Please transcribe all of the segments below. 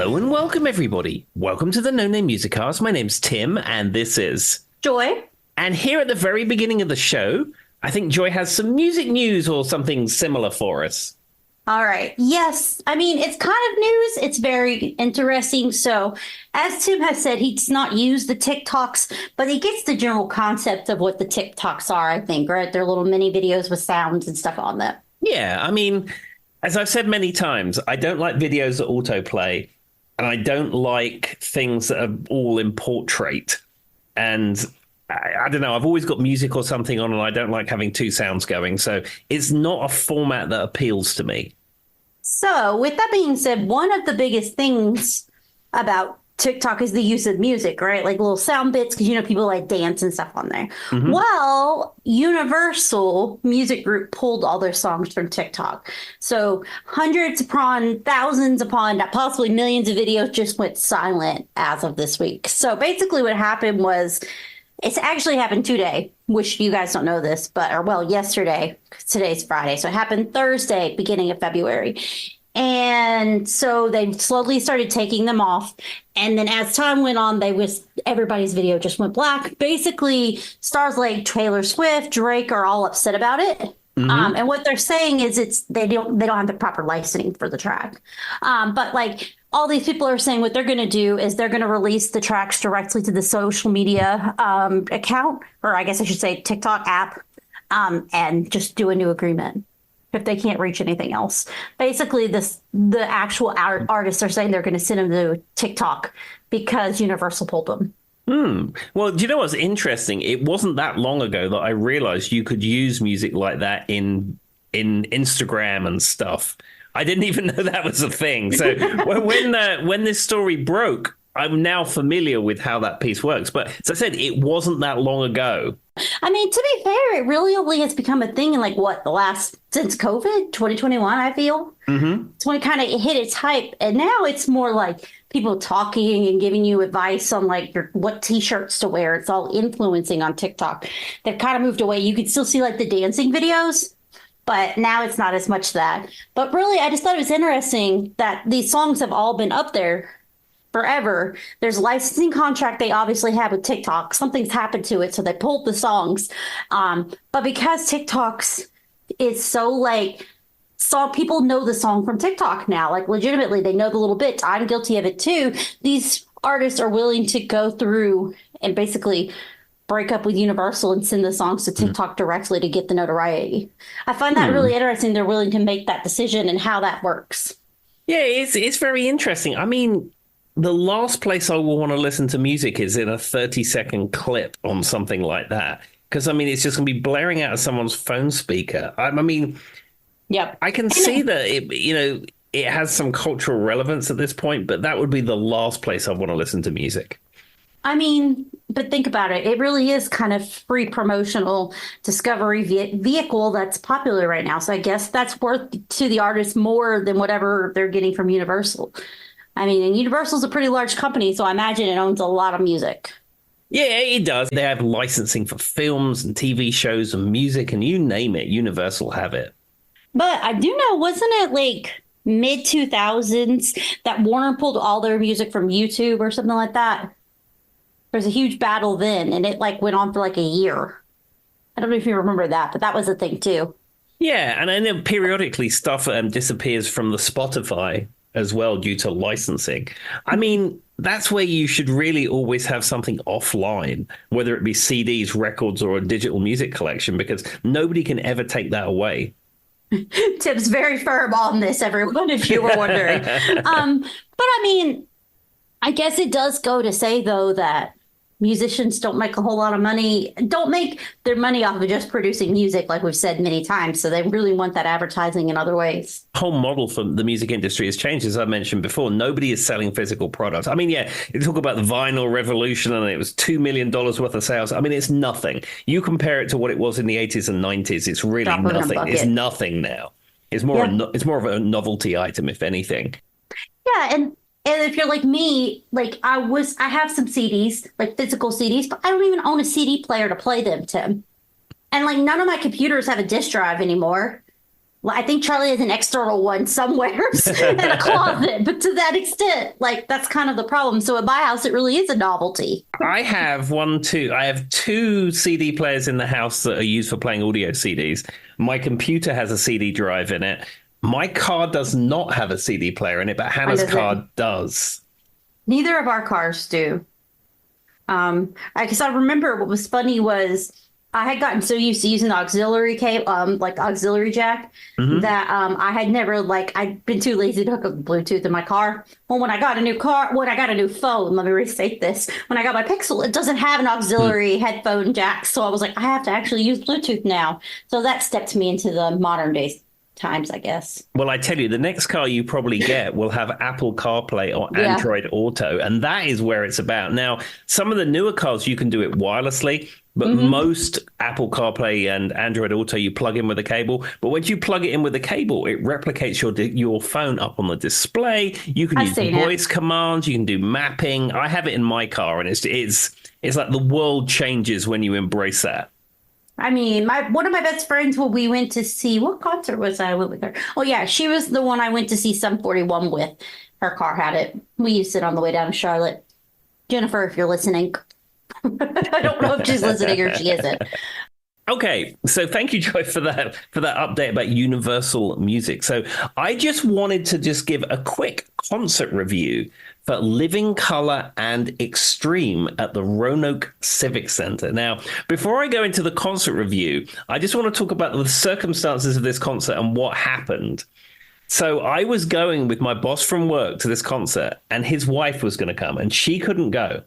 Hello and welcome, everybody. Welcome to the No Name Musicast. My name's Tim, and this is Joy. And here at the very beginning of the show, I think Joy has some music news or something similar for us. All right. Yes. I mean, it's kind of news. It's very interesting. So, as Tim has said, he's not used the TikToks, but he gets the general concept of what the TikToks are, I think, right? They're little mini videos with sounds and stuff on them. Yeah, I mean, as I've said many times, I don't like videos that autoplay, and I don't like things that are all in portrait. And I don't know, I've always got music or something on, and I don't like having two sounds going. So it's not a format that appeals to me. So, with that being said, one of the biggest things about TikTok is the use of music, right? Like little sound bits, because, people like dance and stuff on there. Mm-hmm. Well, Universal Music Group pulled all their songs from TikTok. So hundreds upon thousands upon possibly millions of videos just went silent as of this week. So basically what happened was, it's actually happened today, which you guys don't know this, yesterday, 'cause today's Friday. So it happened Thursday, beginning of February. And so they slowly started taking them off. And then as time went on, everybody's video just went black. Basically, stars like Taylor Swift, Drake are all upset about it. Mm-hmm. And what they're saying is they don't have the proper licensing for the track. But like all these people are saying, what they're going to do is they're going to release the tracks directly to the social media account, or I guess I should say TikTok app, and just do a new agreement if they can't reach anything else. Basically, the actual artists are saying they're going to send them to TikTok because Universal pulled them. Well, do you know what's interesting? It wasn't that long ago that I realized you could use music like that in Instagram and stuff. I didn't even know that was a thing. So when this story broke, I'm now familiar with how that piece works. But as I said, it wasn't that long ago. I mean, to be fair, it really only has become a thing in since COVID, 2021, I feel. Mm-hmm. It's when it kind of hit its hype. And now it's more like people talking and giving you advice on what T-shirts to wear. It's all influencing on TikTok. They've kind of moved away. You can still see the dancing videos, but now it's not as much that. But really, I just thought it was interesting that these songs have all been up there forever. There's a licensing contract they obviously have with TikTok. Something's happened to it, so they pulled the songs. But because TikTok's is so people know the song from TikTok now. Legitimately, they know the little bits. I'm guilty of it too. These artists are willing to go through and basically break up with Universal and send the songs to TikTok directly to get the notoriety. I find that really interesting. They're willing to make that decision and how that works. Yeah, it's very interesting. I mean, the last place I will want to listen to music is in a 30-second clip on something like that. Because, I mean, it's just going to be blaring out of someone's phone speaker. I mean, yep. I can see that, it has some cultural relevance at this point, but that would be the last place I want to listen to music. I mean, but think about it. It really is kind of free promotional discovery vehicle that's popular right now. So I guess that's worth to the artist more than whatever they're getting from Universal. I mean, and Universal's a pretty large company, so I imagine it owns a lot of music. Yeah, it does. They have licensing for films and TV shows and music, and you name it, Universal have it. But I do know, wasn't it mid-2000s that Warner pulled all their music from YouTube or something like that? There was a huge battle then, and it went on for a year. I don't know if you remember that, but that was a thing too. Yeah, and then periodically stuff disappears from the Spotify as well due to licensing. I mean, that's where you should really always have something offline, whether it be CDs, records, or a digital music collection, because nobody can ever take that away. Tim's very firm on this, everyone, if you were wondering. But I mean, I guess it does go to say, though, that musicians don't make a whole lot of money, don't make their money off of just producing music, like we've said many times. So they really want that advertising in other ways. Whole model for the music industry has changed, as I mentioned before. Nobody is selling physical products. I mean, yeah, you talk about the vinyl revolution and it was $2 million worth of sales. I mean, it's nothing. You compare it to what it was in the 80s and 90s. It's really nothing. It's nothing now. It's more of a novelty item, if anything. Yeah, and if you're like me, I have some CDs, physical CDs, but I don't even own a CD player to play them, Tim. And none of my computers have a disk drive anymore. Well, I think Charlie has an external one somewhere in a closet, but to that extent, like that's kind of the problem. So at my house, it really is a novelty. I have I have two CD players in the house that are used for playing audio CDs. My computer has a CD drive in it. My car does not have a CD player in it, but Mine Hannah's doesn't. car does. Neither of our cars do. Because I remember what was funny was I had gotten so used to using the auxiliary cable, like auxiliary jack, Hmm. that I had never like I'd been too lazy to hook up Bluetooth in my car. Well, when I got a new phone, let me restate this. When I got my Pixel, it doesn't have an auxiliary headphone jack, so I was like, I have to actually use Bluetooth now. So that stepped me into the modern day times, I guess. Well, I tell you, the next car you probably get will have Apple CarPlay or Yeah. Android Auto, and that is where it's about. Now, some of the newer cars you can do it wirelessly, but Hmm. most Apple CarPlay and Android Auto you plug in with a cable. But once you plug it in with a cable, it replicates your phone up on the display. You can I've use seen it. voice commands, you can do mapping. I have it in my car, and it's like the world changes when you embrace that. I mean, my one of my best friends, when we went to see what concert was I went with her? Oh yeah, she was the one I went to see Sum 41 with. Her car had it. We used it on the way down to Charlotte. Jennifer, if you're listening, I don't know if she's listening or she isn't. Okay, so thank you, Joy, for that update about Universal Music. So I just wanted to just give a quick concert review for Living Color and Extreme at the Roanoke Civic Center. Now, before I go into the concert review, I just want to talk about the circumstances of this concert and what happened. So I was going with my boss from work to this concert, and his wife was going to come, and she couldn't go.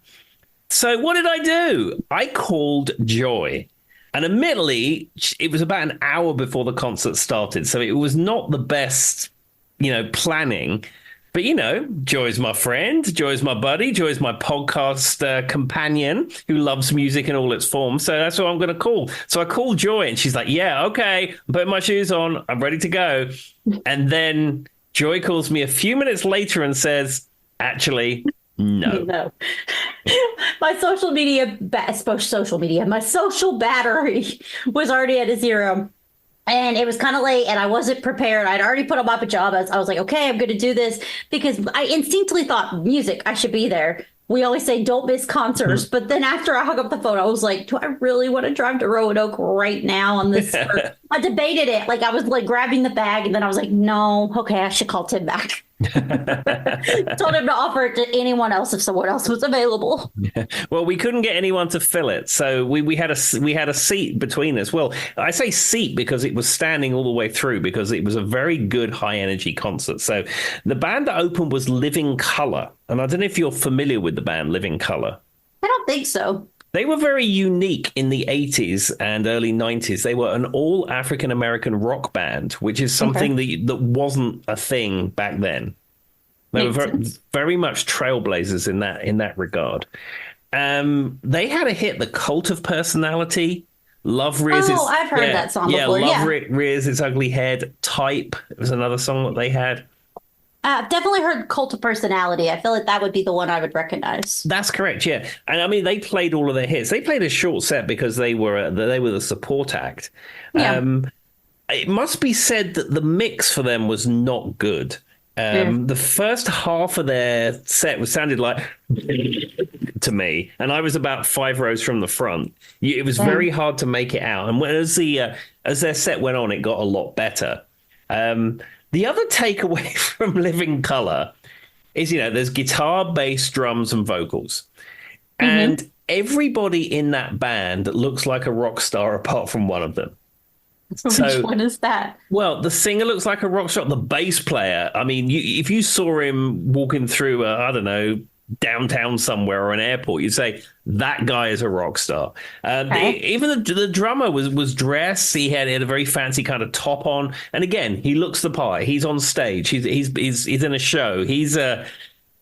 So what did I do? I called Joy. And admittedly, it was about an hour before the concert started. So it was not the best, planning. But, Joy's my friend. Joy's my buddy. Joy's my podcast companion who loves music in all its forms. So that's what I'm going to call. So I called Joy and she's like, yeah, okay. I'm putting my shoes on. I'm ready to go. And then Joy calls me a few minutes later and says, actually, no. No. My my social battery was already at a zero. And it was kind of late and I wasn't prepared. I'd already put on my pajamas. I was like, okay, I'm going to do this because I instinctively thought music, I should be there. We always say don't miss concerts. But then after I hung up the phone, I was like, do I really want to drive to Roanoke right now on this? I debated it. Like I was like grabbing the bag and then I was like, no, okay, I should call Tim back. Told him to offer it to anyone else if someone else was available. Well, we couldn't get anyone to fill it, so we had a seat between us. Well, I say seat because it was standing all the way through because it was a very good high energy concert. So the band that opened was Living Color, and I don't know if you're familiar with the band Living Color. I don't think so. They were very unique in the 80s and early 90s. They were an all African American rock band, which is something that wasn't a thing back then. They were very much trailblazers in that regard. They had a hit, "The Cult of Personality," "Love Rears Its..." Oh, I've heard that song before. "Love Rears Its Ugly Head." "Type" was another song that they had. Definitely heard Cult of Personality. I feel like that would be the one I would recognize. That's correct, yeah. And I mean, they played all of their hits. They played a short set because they were the support act. Yeah. It must be said that the mix for them was not good. The first half of their set sounded like to me, and I was about 5 rows from the front. It was very hard to make it out. And as their set went on, it got a lot better. The other takeaway from Living Color is, there's guitar, bass, drums, and vocals. And everybody in that band looks like a rock star apart from one of them. Which one is that? Well, the singer looks like a rock star. The bass player, I mean, if you saw him walking through, I don't know, downtown somewhere or an airport, you'd say that guy is a rock star. Even the drummer was dressed. He had a very fancy kind of top on, and again, he looks the part. He's on stage. He's in a show. He's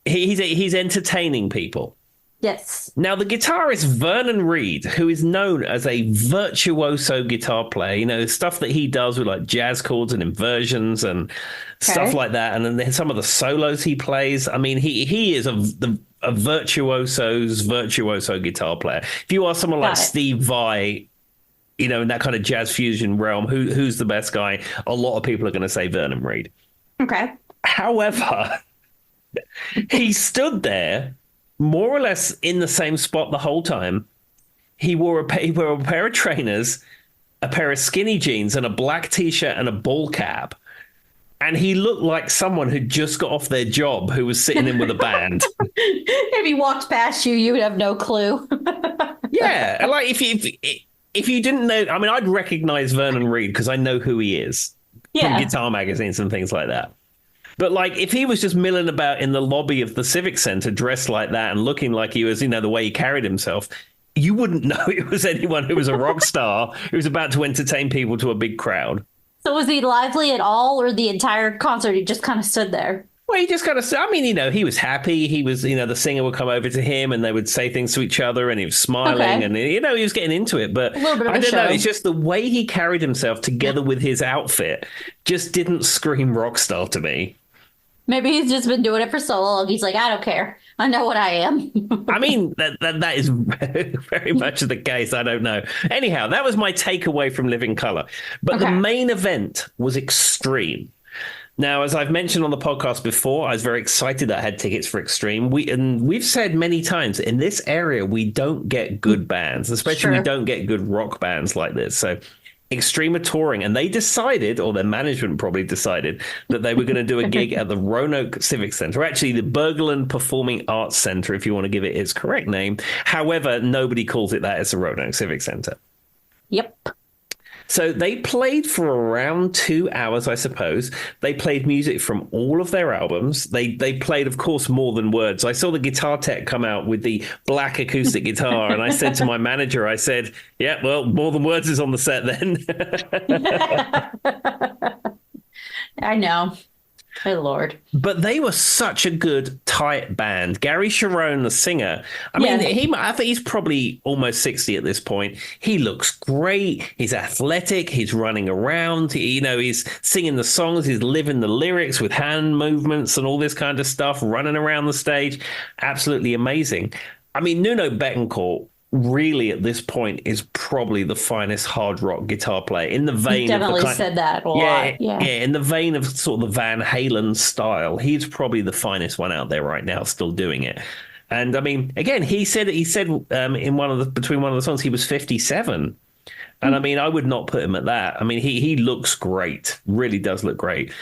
entertaining people. Yes. Now, the guitarist Vernon Reid, who is known as a virtuoso guitar player, stuff that he does with like jazz chords and inversions and stuff like that. And then some of the solos he plays. I mean, he is a virtuoso guitar player. If you ask someone like Steve Vai, in that kind of jazz fusion realm, who's the best guy? A lot of people are going to say Vernon Reid. Okay. However, he stood there more or less in the same spot the whole time. He wore a pair of trainers, a pair of skinny jeans, and a black t-shirt and a ball cap. And he looked like someone who'd just got off their job who was sitting in with a band. If he walked past you, you would have no clue. Yeah, like if you didn't know, I mean, I'd recognize Vernon Reid because I know who he is from guitar magazines and things like that. But like, if he was just milling about in the lobby of the Civic Center dressed like that and looking like he was, the way he carried himself, you wouldn't know it was anyone who was a rock star who was about to entertain people to a big crowd. So was he lively at all, or the entire concert he just kind of stood there? Well, he just kind of, I mean, he was happy. He was, the singer would come over to him and they would say things to each other and he was smiling and, he was getting into it. But a little bit of I don't show. know. It's just the way he carried himself together with his outfit just didn't scream rock star to me. Maybe he's just been doing it for so long. He's like, I don't care. I know what I am. I mean, that is very much the case. I don't know. Anyhow, that was my takeaway from Living Colour. But the main event was Extreme. Now, as I've mentioned on the podcast before, I was very excited that I had tickets for Extreme. We've said many times, in this area, we don't get good bands, especially we don't get good rock bands like this. So Extreme are touring, and they decided, or their management probably decided, that they were going to do a gig at the Roanoke Civic Center, actually the Berglund Performing Arts Center, if you want to give it its correct name. However, nobody calls it that. It's the Roanoke Civic Center. Yep. So they played for around 2 hours, I suppose. They played music from all of their albums. They played, of course, More Than Words. I saw the guitar tech come out with the black acoustic guitar, and I said to my manager, I said, yeah, well, More Than Words is on the set then. I know. My Lord. But they were such a good, tight band. Gary Cherone, the singer, I mean, I think he's probably almost 60 at this point. He looks great. He's athletic. He's running around. He's singing the songs. He's living the lyrics with hand movements and all this kind of stuff, running around the stage. Absolutely amazing. I mean, Nuno Bettencourt really at this point is probably the finest hard rock guitar player in the vein definitely of the said that a lot. Yeah, in the vein of sort of the Van Halen style. He's probably the finest one out there right now, still doing it. And I mean, again, he said in between one of the songs he was 57. And I mean, I would not put him at that. I mean, he looks great, really does look great.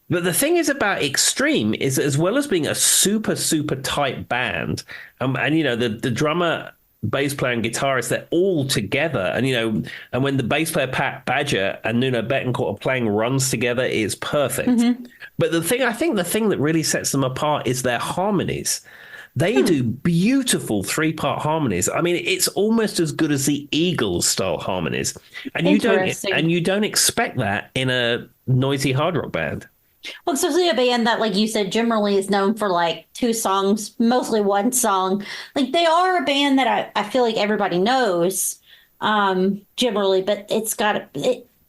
But the thing is about Extreme is, as well as being a super, super tight band, and the drummer, bass player and guitarist, they're all together. And, and when the bass player Pat Badger and Nuno Bettencourt are playing runs together, it's perfect. Mm-hmm. But I think the thing that really sets them apart is their harmonies. They do beautiful 3-part harmonies. I mean, it's almost as good as the Eagles style harmonies. And you don't expect that in a noisy hard rock band. Well, especially a band that, like you said, generally is known for like 2 songs, mostly one song. Like, they are a band that I feel like everybody knows, generally, but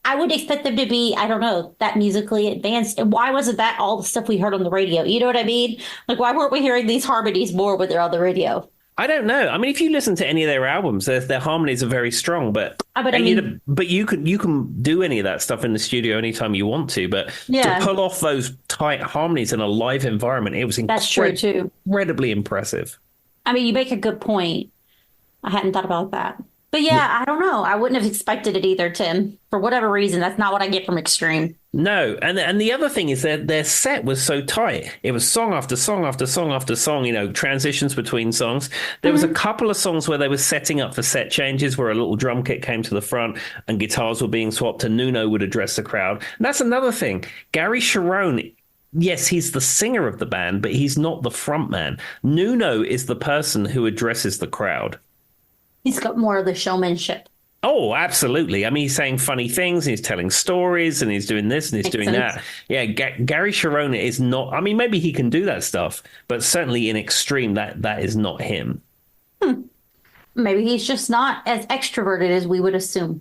I would expect them to be, I don't know, that musically advanced. And why wasn't that all the stuff we heard on the radio? You know what I mean? Like, why weren't we hearing these harmonies more when they're on the radio? I don't know. I mean, if you listen to any of their albums, their harmonies are very strong. But you can do any of that stuff in the studio anytime you want to. But to pull off those tight harmonies in a live environment, it was incredibly impressive. I mean, you make a good point. I hadn't thought about that. But I don't know. I wouldn't have expected it either, Tim. For whatever reason, that's not what I get from Extreme. No, and the other thing is that their set was so tight. It was song after song after song after song, transitions between songs. There was a couple of songs where they were setting up for set changes, where a little drum kit came to the front and guitars were being swapped and Nuno would address the crowd. And that's another thing. Gary Cherone, yes, he's the singer of the band, but he's not the front man. Nuno is the person who addresses the crowd. He's got more of the showmanship. Oh, absolutely. I mean, he's saying funny things, and he's telling stories, and he's doing this, and he's doing that. Yeah, Gary Cherone is not... I mean, maybe he can do that stuff, but certainly in Extreme, that is not him. Maybe he's just not as extroverted as we would assume.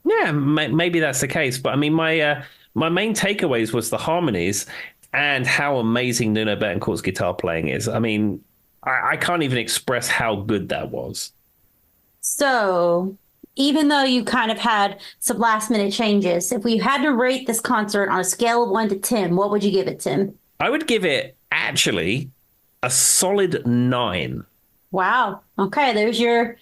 Yeah, maybe that's the case. But I mean, my main takeaways was the harmonies and how amazing Nuno Bettencourt's guitar playing is. I mean, I can't even express how good that was. So, even though you kind of had some last minute changes, if we had to rate this concert on a scale of 1 to 10, what would you give it, Tim? I would give it actually a solid 9. Wow. Okay, there's your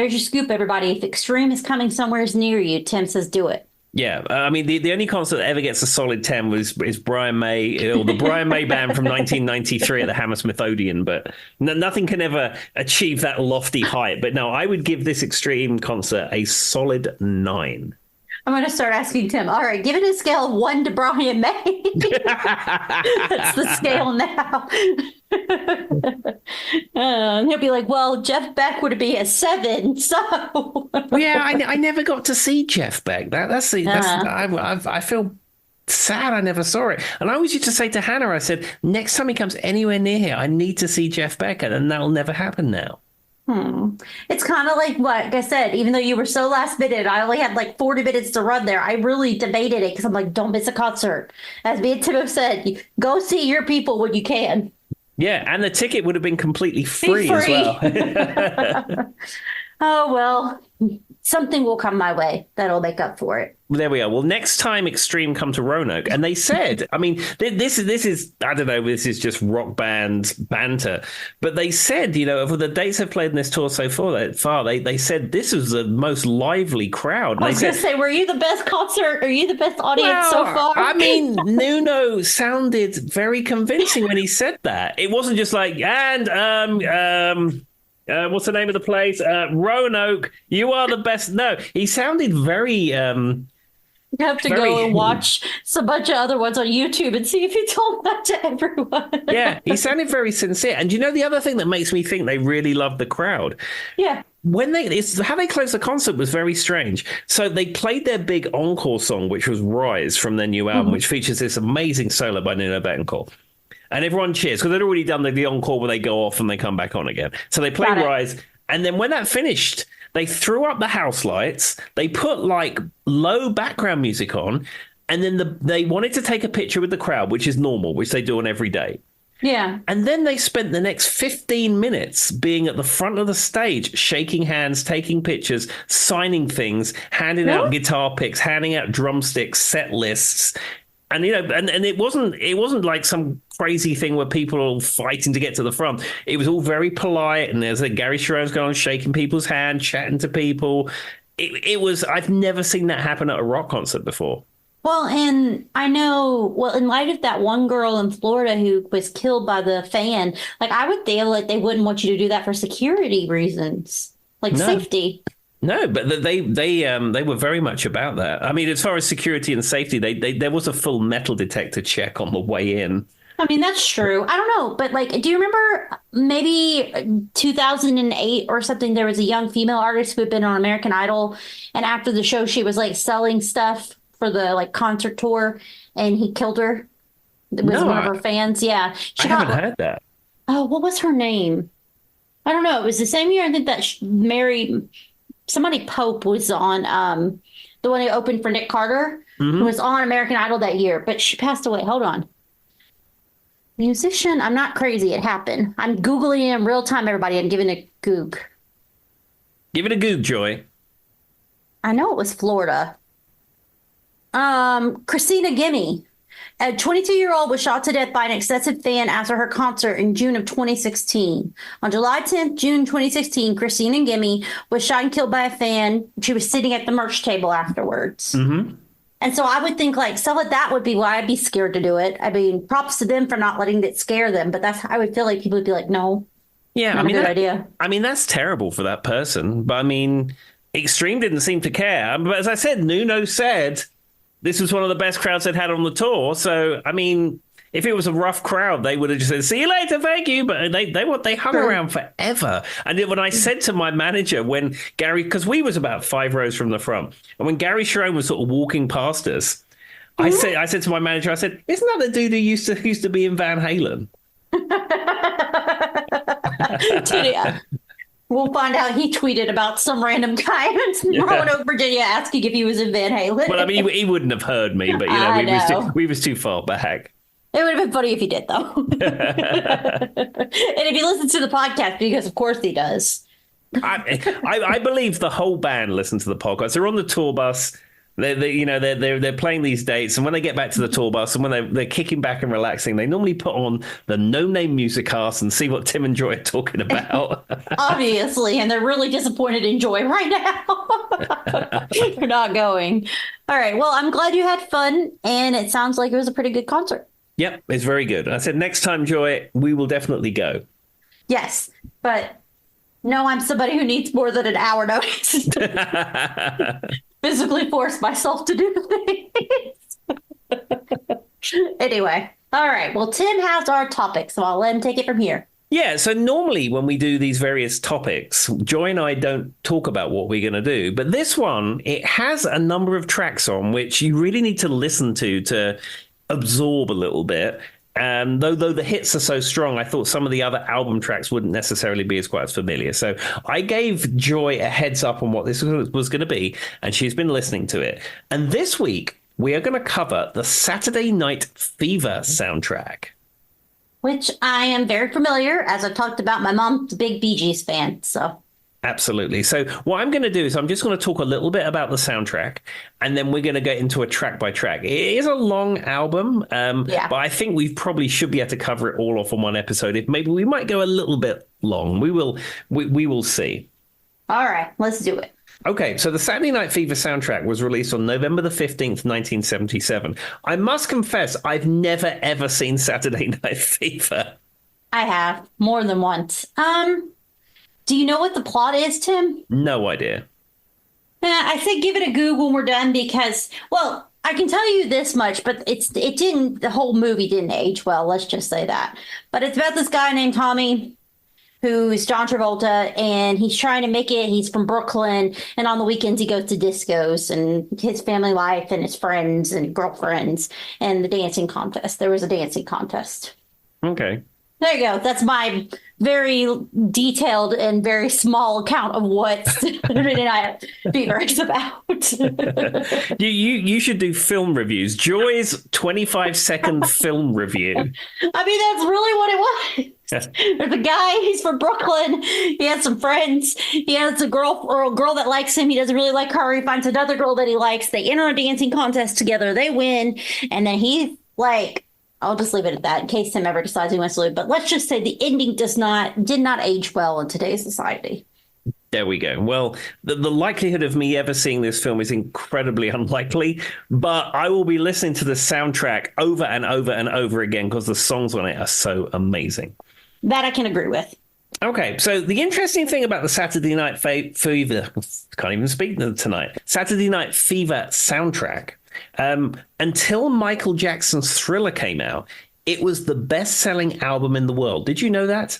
scoop, everybody. If Extreme is coming somewhere near you, Tim says do it. Yeah, I mean, the only concert that ever gets a solid 10 is Brian May, or the Brian May Band from 1993 at the Hammersmith Odeon, but nothing can ever achieve that lofty height. But no, I would give this Extreme concert a solid 9. I'm going to start asking Tim, all right, give it a scale of 1 to Brian May. That's the scale now. And he'll be like, well, Jeff Beck would be a 7, so. Well, yeah, I never got to see Jeff Beck. I feel sad I never saw it. And I always used to say to Hannah, I said, next time he comes anywhere near here, I need to see Jeff Beck, and that'll never happen now. It's kind of like I said, even though you were so last minute, I only had like 40 minutes to run there. I really debated it because I'm like, don't miss a concert. As me and Tim have said, go see your people when you can. Yeah, and the ticket would have been completely free as well. Oh, well, something will come my way that'll make up for it. There we are. Well, next time Extreme come to Roanoke, and they said, I mean, this is I don't know, this is just rock band banter, but they said, of the dates they've played in this tour so far, they said this was the most lively crowd. And I was going to say, were you the best concert? Are you the best audience so far? I mean, Nuno sounded very convincing when he said that. It wasn't just like, what's the name of the place? Roanoke, you are the best. No, he sounded very... You have to go and watch a bunch of other ones on YouTube and see if he told that to everyone. Yeah, he sounded very sincere. And the other thing that makes me think they really loved the crowd? Yeah. How they closed the concert was very strange. So they played their big encore song, which was Rise from their new album, which features this amazing solo by Nuno Betancourt. And everyone cheers because they'd already done the encore where they go off and they come back on again. So they played Rise. And then when that finished, they threw up the house lights. They put like low background music on. And then they wanted to take a picture with the crowd, which is normal, which they do on every day. Yeah. And then they spent the next 15 minutes being at the front of the stage, shaking hands, taking pictures, signing things, handing out guitar picks, handing out drumsticks, set lists. And and it wasn't like some crazy thing where people are all fighting to get to the front. It was all very polite, and there's Gary Sharon's going on shaking people's hand, chatting to people. It was I've never seen that happen at a rock concert before. Well, and I know, in light of that one girl in Florida who was killed by the fan, like I would feel like they wouldn't want you to do that for security reasons, like safety. No, but they were very much about that. I mean, as far as security and safety, there was a full metal detector check on the way in. I mean, that's true. I don't know, but do you remember maybe 2008 or something? There was a young female artist who had been on American Idol, and after the show, she was selling stuff for the concert tour, and he killed her. It was one of her fans. Yeah, I haven't heard that. Oh, what was her name? I don't know. It was the same year I think that married. Somebody Pope was on the one who opened for Nick Carter, who was on American Idol that year, but she passed away. Hold on. Musician, I'm not crazy. It happened. I'm Googling it in real time, everybody. I'm giving a goog. Give it a goog, Joy. I know it was Florida. Christina Gimme. A 22-year-old was shot to death by an excessive fan after her concert in June of 2016. On July 10th, June 2016, Christina Gimme was shot and killed by a fan. She was sitting at the merch table afterwards. Mm-hmm. And so I would think stuff like that would be why I'd be scared to do it. I mean, props to them for not letting it scare them. But I would feel like people would be like, no. Yeah, not a good idea. I mean, that's terrible for that person. But I mean, Extreme didn't seem to care. But as I said, Nuno said this was one of the best crowds they'd had on the tour. So, I mean, if it was a rough crowd, they would have just said, see you later, thank you. But they hung around forever. And when I said to my manager, when Gary, because we was about 5 rows from the front, and when Gary Sharon was sort of walking past us, I said to my manager, I said, isn't that the dude who used to be in Van Halen? We'll find out he tweeted about some random guy in Roanoke, Virginia, asking if he was in Van Halen. Well, I mean, he wouldn't have heard me, but we was too far back. It would have been funny if he did, though. And if he listens to the podcast, because of course he does. I believe the whole band listen to the podcast. They're on the tour bus. They're playing these dates, and when they get back to the tour bus, and when they're kicking back and relaxing, they normally put on the No Name Music Cast and see what Tim and Joy are talking about. Obviously, and they're really disappointed in Joy right now. They're not going. All right. Well, I'm glad you had fun, and it sounds like it was a pretty good concert. Yep, it's very good. I said next time, Joy, we will definitely go. Yes, but no, I'm somebody who needs more than an hour notice. Physically force myself to do things. Anyway, all right. Well, Tim has our topic, so I'll let him take it from here. Yeah, so normally when we do these various topics, Joy and I don't talk about what we're going to do. But this one, it has a number of tracks on which you really need to listen to absorb a little bit. And though the hits are so strong, I thought some of the other album tracks wouldn't necessarily be quite as familiar. So I gave Joy a heads up on what this was going to be, and she's been listening to it. And this week, we are going to cover the Saturday Night Fever soundtrack. Which I am very familiar, as I talked about. My mom's a big Bee Gees fan, so... Absolutely. So what I'm going to do is I'm just going to talk a little bit about the soundtrack, and then we're going to get into a track by track. It is a long album, but I think we probably should be able to cover it all off on one episode. If maybe we might go a little bit long. We will see. All right, let's do it. Okay, so the Saturday Night Fever soundtrack was released on November the 15th, 1977. I must confess, I've never, ever seen Saturday Night Fever. I have, more than once. Do you know what the plot is, Tim? No idea. I say give it a Google when we're done because, well, I can tell you this much, but the whole movie didn't age well. Let's just say that. But it's about this guy named Tommy, who's John Travolta, and he's trying to make it. He's from Brooklyn, and on the weekends he goes to discos and his family life and his friends and girlfriends and the dancing contest. There was a dancing contest. Okay. There you go. That's my very detailed and very small account of what Saturday Night Fever is about. You should do film reviews. Joy's 25-second film review. I mean, that's really what it was. There's a guy, he's from Brooklyn. He has some friends. He has a girl that likes him. He doesn't really like her. He finds another girl that he likes. They enter a dancing contest together. They win. And then he's like, I'll just leave it at that in case Tim ever decides he wants to leave. But let's just say the ending did not age well in today's society. There we go. Well, the likelihood of me ever seeing this film is incredibly unlikely, but I will be listening to the soundtrack over and over and over again because the songs on it are so amazing. That I can agree with. Okay, so the interesting thing about the Saturday Night Fever, can't even speak tonight, Saturday Night Fever soundtrack, until Michael Jackson's Thriller came out, it was the best-selling album in the world. Did you know that?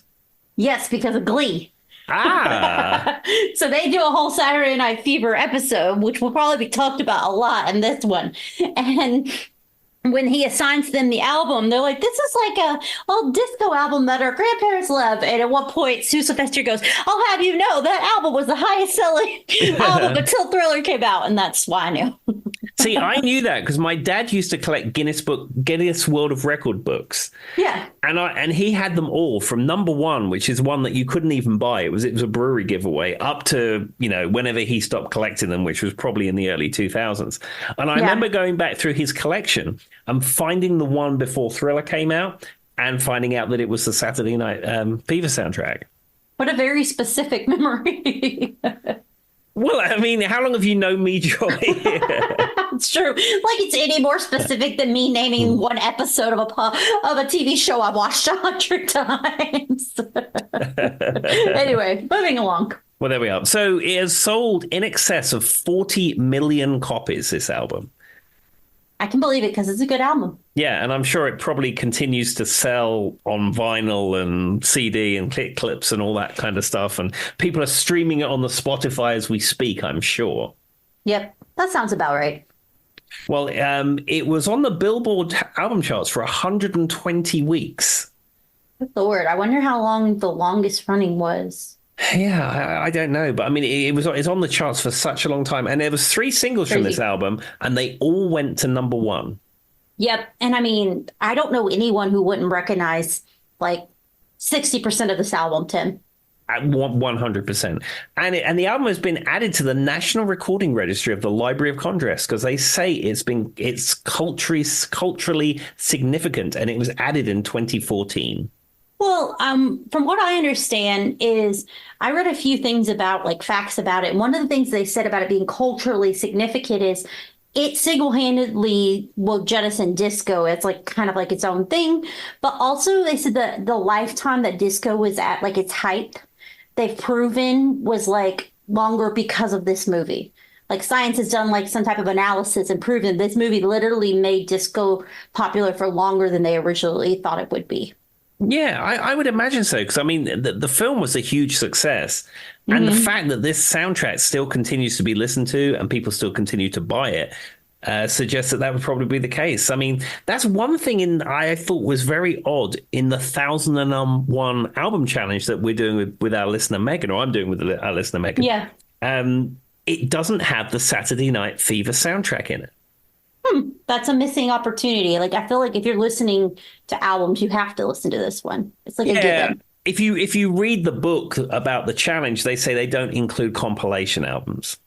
Yes, because of Glee. Ah. So they do a whole Saturday Night Fever episode, which will probably be talked about a lot in this one. And when he assigns them the album, they're like, this is like a old disco album that our grandparents love. And at one point, Sue Sylvester goes, I'll have you know that album was the highest selling album until Thriller came out. And that's why I knew. See, I knew that because my dad used to collect Guinness World of Record books. Yeah. And he had them all from number one, which is one that you couldn't even buy. It was a brewery giveaway up to, whenever he stopped collecting them, which was probably in the early 2000s. And I remember going back through his collection and finding the one before Thriller came out and finding out that it was the Saturday Night Fever soundtrack. What a very specific memory. Well, I mean, how long have you known me, Joy? It's true. Like it's any more specific than me naming one episode of a TV show I've watched 100 times. Anyway, moving along. Well, there we are. So it has sold in excess of 40 million copies, this album. I can believe it because it's a good album. Yeah, and I'm sure it probably continues to sell on vinyl and CD and click clips and all that kind of stuff. And people are streaming it on the Spotify as we speak, I'm sure. Yep, that sounds about right. Well, it was on the Billboard album charts for 120 weeks. Good Lord, I wonder how long the longest running was. Yeah, I don't know. But I mean, it's on the charts for such a long time. And there was 3 singles from this album, and they all went to number 1. Yep. And I mean, I don't know anyone who wouldn't recognize like 60% of this album, Tim. At 100%. And the album has been added to the National Recording Registry of the Library of Congress because they say it's culturally significant, and it was added in 2014. Well, from what I understand is I read a few things about like facts about it. And one of the things they said about it being culturally significant is it single-handedly will jettison disco. It's like kind of like its own thing. But also they said that the lifetime that disco was at like its height, they've proven was like longer because of this movie. Like science has done like some type of analysis and proven this movie literally made disco popular for longer than they originally thought it would be. Yeah, I would imagine so. Because, I mean, the film was a huge success. And the fact that this soundtrack still continues to be listened to and people still continue to buy it suggests that that would probably be the case. I mean, that's one thing I thought was very odd in the 1001 album challenge that we're doing with our listener, Megan, or I'm doing with our listener, Megan. Yeah. It doesn't have the Saturday Night Fever soundtrack in it. That's a missing opportunity. Like I feel like if you're listening to albums, you have to listen to this one. It's like a given. If you read the book about the challenge, they say they don't include compilation albums.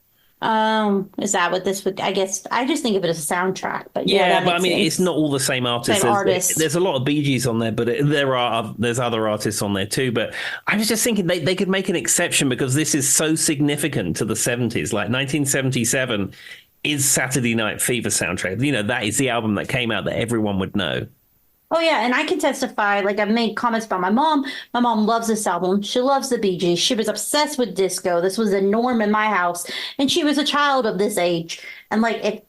Is that what this would? I guess I just think of it as a soundtrack. But but I mean, it's not all the same artists. There's a lot of Bee Gees on there, but there's other artists on there too. But I was just thinking they could make an exception because this is so significant to the 70s. Like 1977 is Saturday Night Fever soundtrack. You know, that is the album that came out that everyone would know. Oh, yeah. And I can testify, like I've made comments about my mom. My mom loves this album. She loves the Bee Gees. She was obsessed with disco. This was the norm in my house. And she was a child of this age. And like if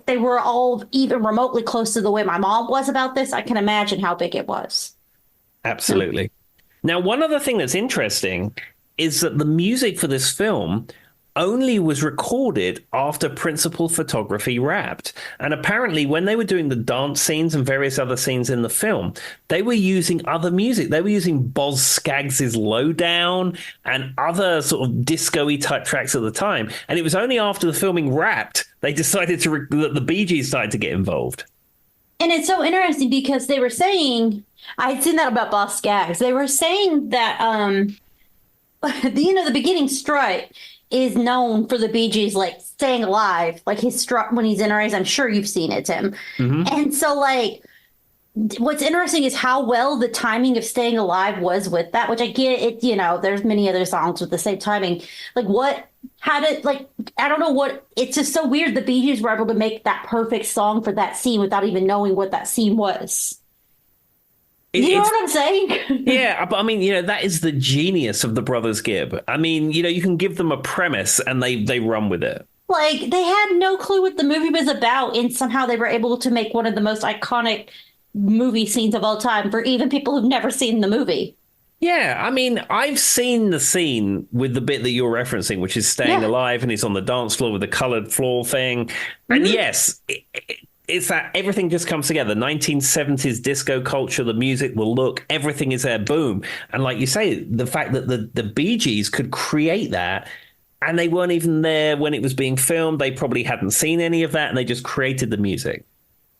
they were all even remotely close to the way my mom was about this, I can imagine how big it was. Absolutely. Now, one other thing that's interesting is that the music for this film only was recorded after principal photography wrapped. And apparently when they were doing the dance scenes and various other scenes in the film, they were using other music. They were using Boz Scaggs' Lowdown and other sort of disco-y type tracks at the time. And it was only after the filming wrapped they decided that the Bee Gees started to get involved. And it's so interesting because they were saying, I had seen that about Boz Scaggs. They were saying that, the beginning strut is known for the Bee Gees, like staying alive, like his strut when he's in race. I'm sure you've seen it, Tim. Mm-hmm. And so, like, what's interesting is how well the timing of Staying Alive was with that, which I get it. You know, there's many other songs with the same timing. Like, I don't know what. It's just so weird. The Bee Gees were able to make that perfect song for that scene without even knowing what that scene was. You know what I'm saying? Yeah, but I mean, that is the genius of the Brothers Gibb. I mean, you can give them a premise and they run with it. Like, they had no clue what the movie was about, and somehow they were able to make one of the most iconic movie scenes of all time for even people who've never seen the movie. Yeah, I mean, I've seen the scene with the bit that you're referencing, which is Staying Alive, and he's on the dance floor with the colored floor thing. And yes, it's that everything just comes together. 1970s disco culture, the music, the look, everything is there. Boom. And like you say, the fact that the Bee Gees could create that and they weren't even there when it was being filmed. They probably hadn't seen any of that and they just created the music.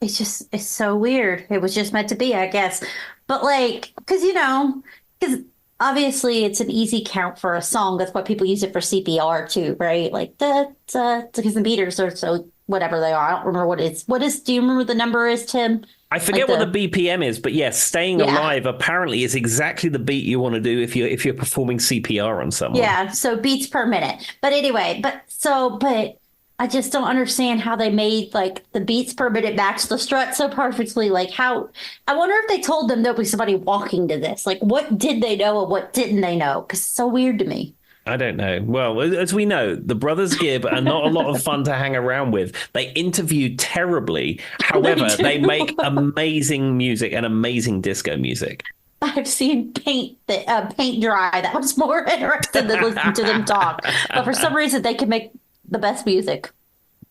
It's so weird. It was just meant to be, I guess. But like, because obviously it's an easy count for a song. That's why people use it for CPR too, right? Like because the beaters are so whatever they are. I don't remember what it is. Do you remember what the number is, Tim? I forget what the BPM is, but yes, Staying Alive apparently is exactly the beat you want to do if you're performing CPR on someone. Yeah, so beats per minute. But anyway, but I just don't understand how they made like the beats per minute match the strut so perfectly. Like I wonder if they told them there'll be somebody walking to this. Like what did they know and what didn't they know? Because it's so weird to me. I don't know. Well, as we know, the Brothers Gibb are not a lot of fun to hang around with. They interview terribly. However, they make amazing music and amazing disco music. I've seen paint dry. That was more interesting than listening to them talk. But for some reason, they can make the best music.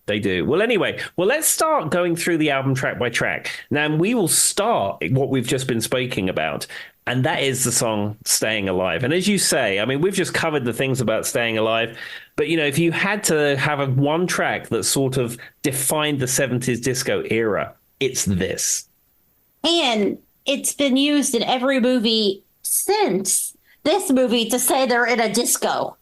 They do. Well, anyway, let's start going through the album track by track. Now, we will start what we've just been speaking about, and that is the song Staying Alive. And as you say, I mean, we've just covered the things about Staying Alive, but, if you had to have one track that sort of defined the 70s disco era, it's this. And it's been used in every movie since. this movie to say they're in a disco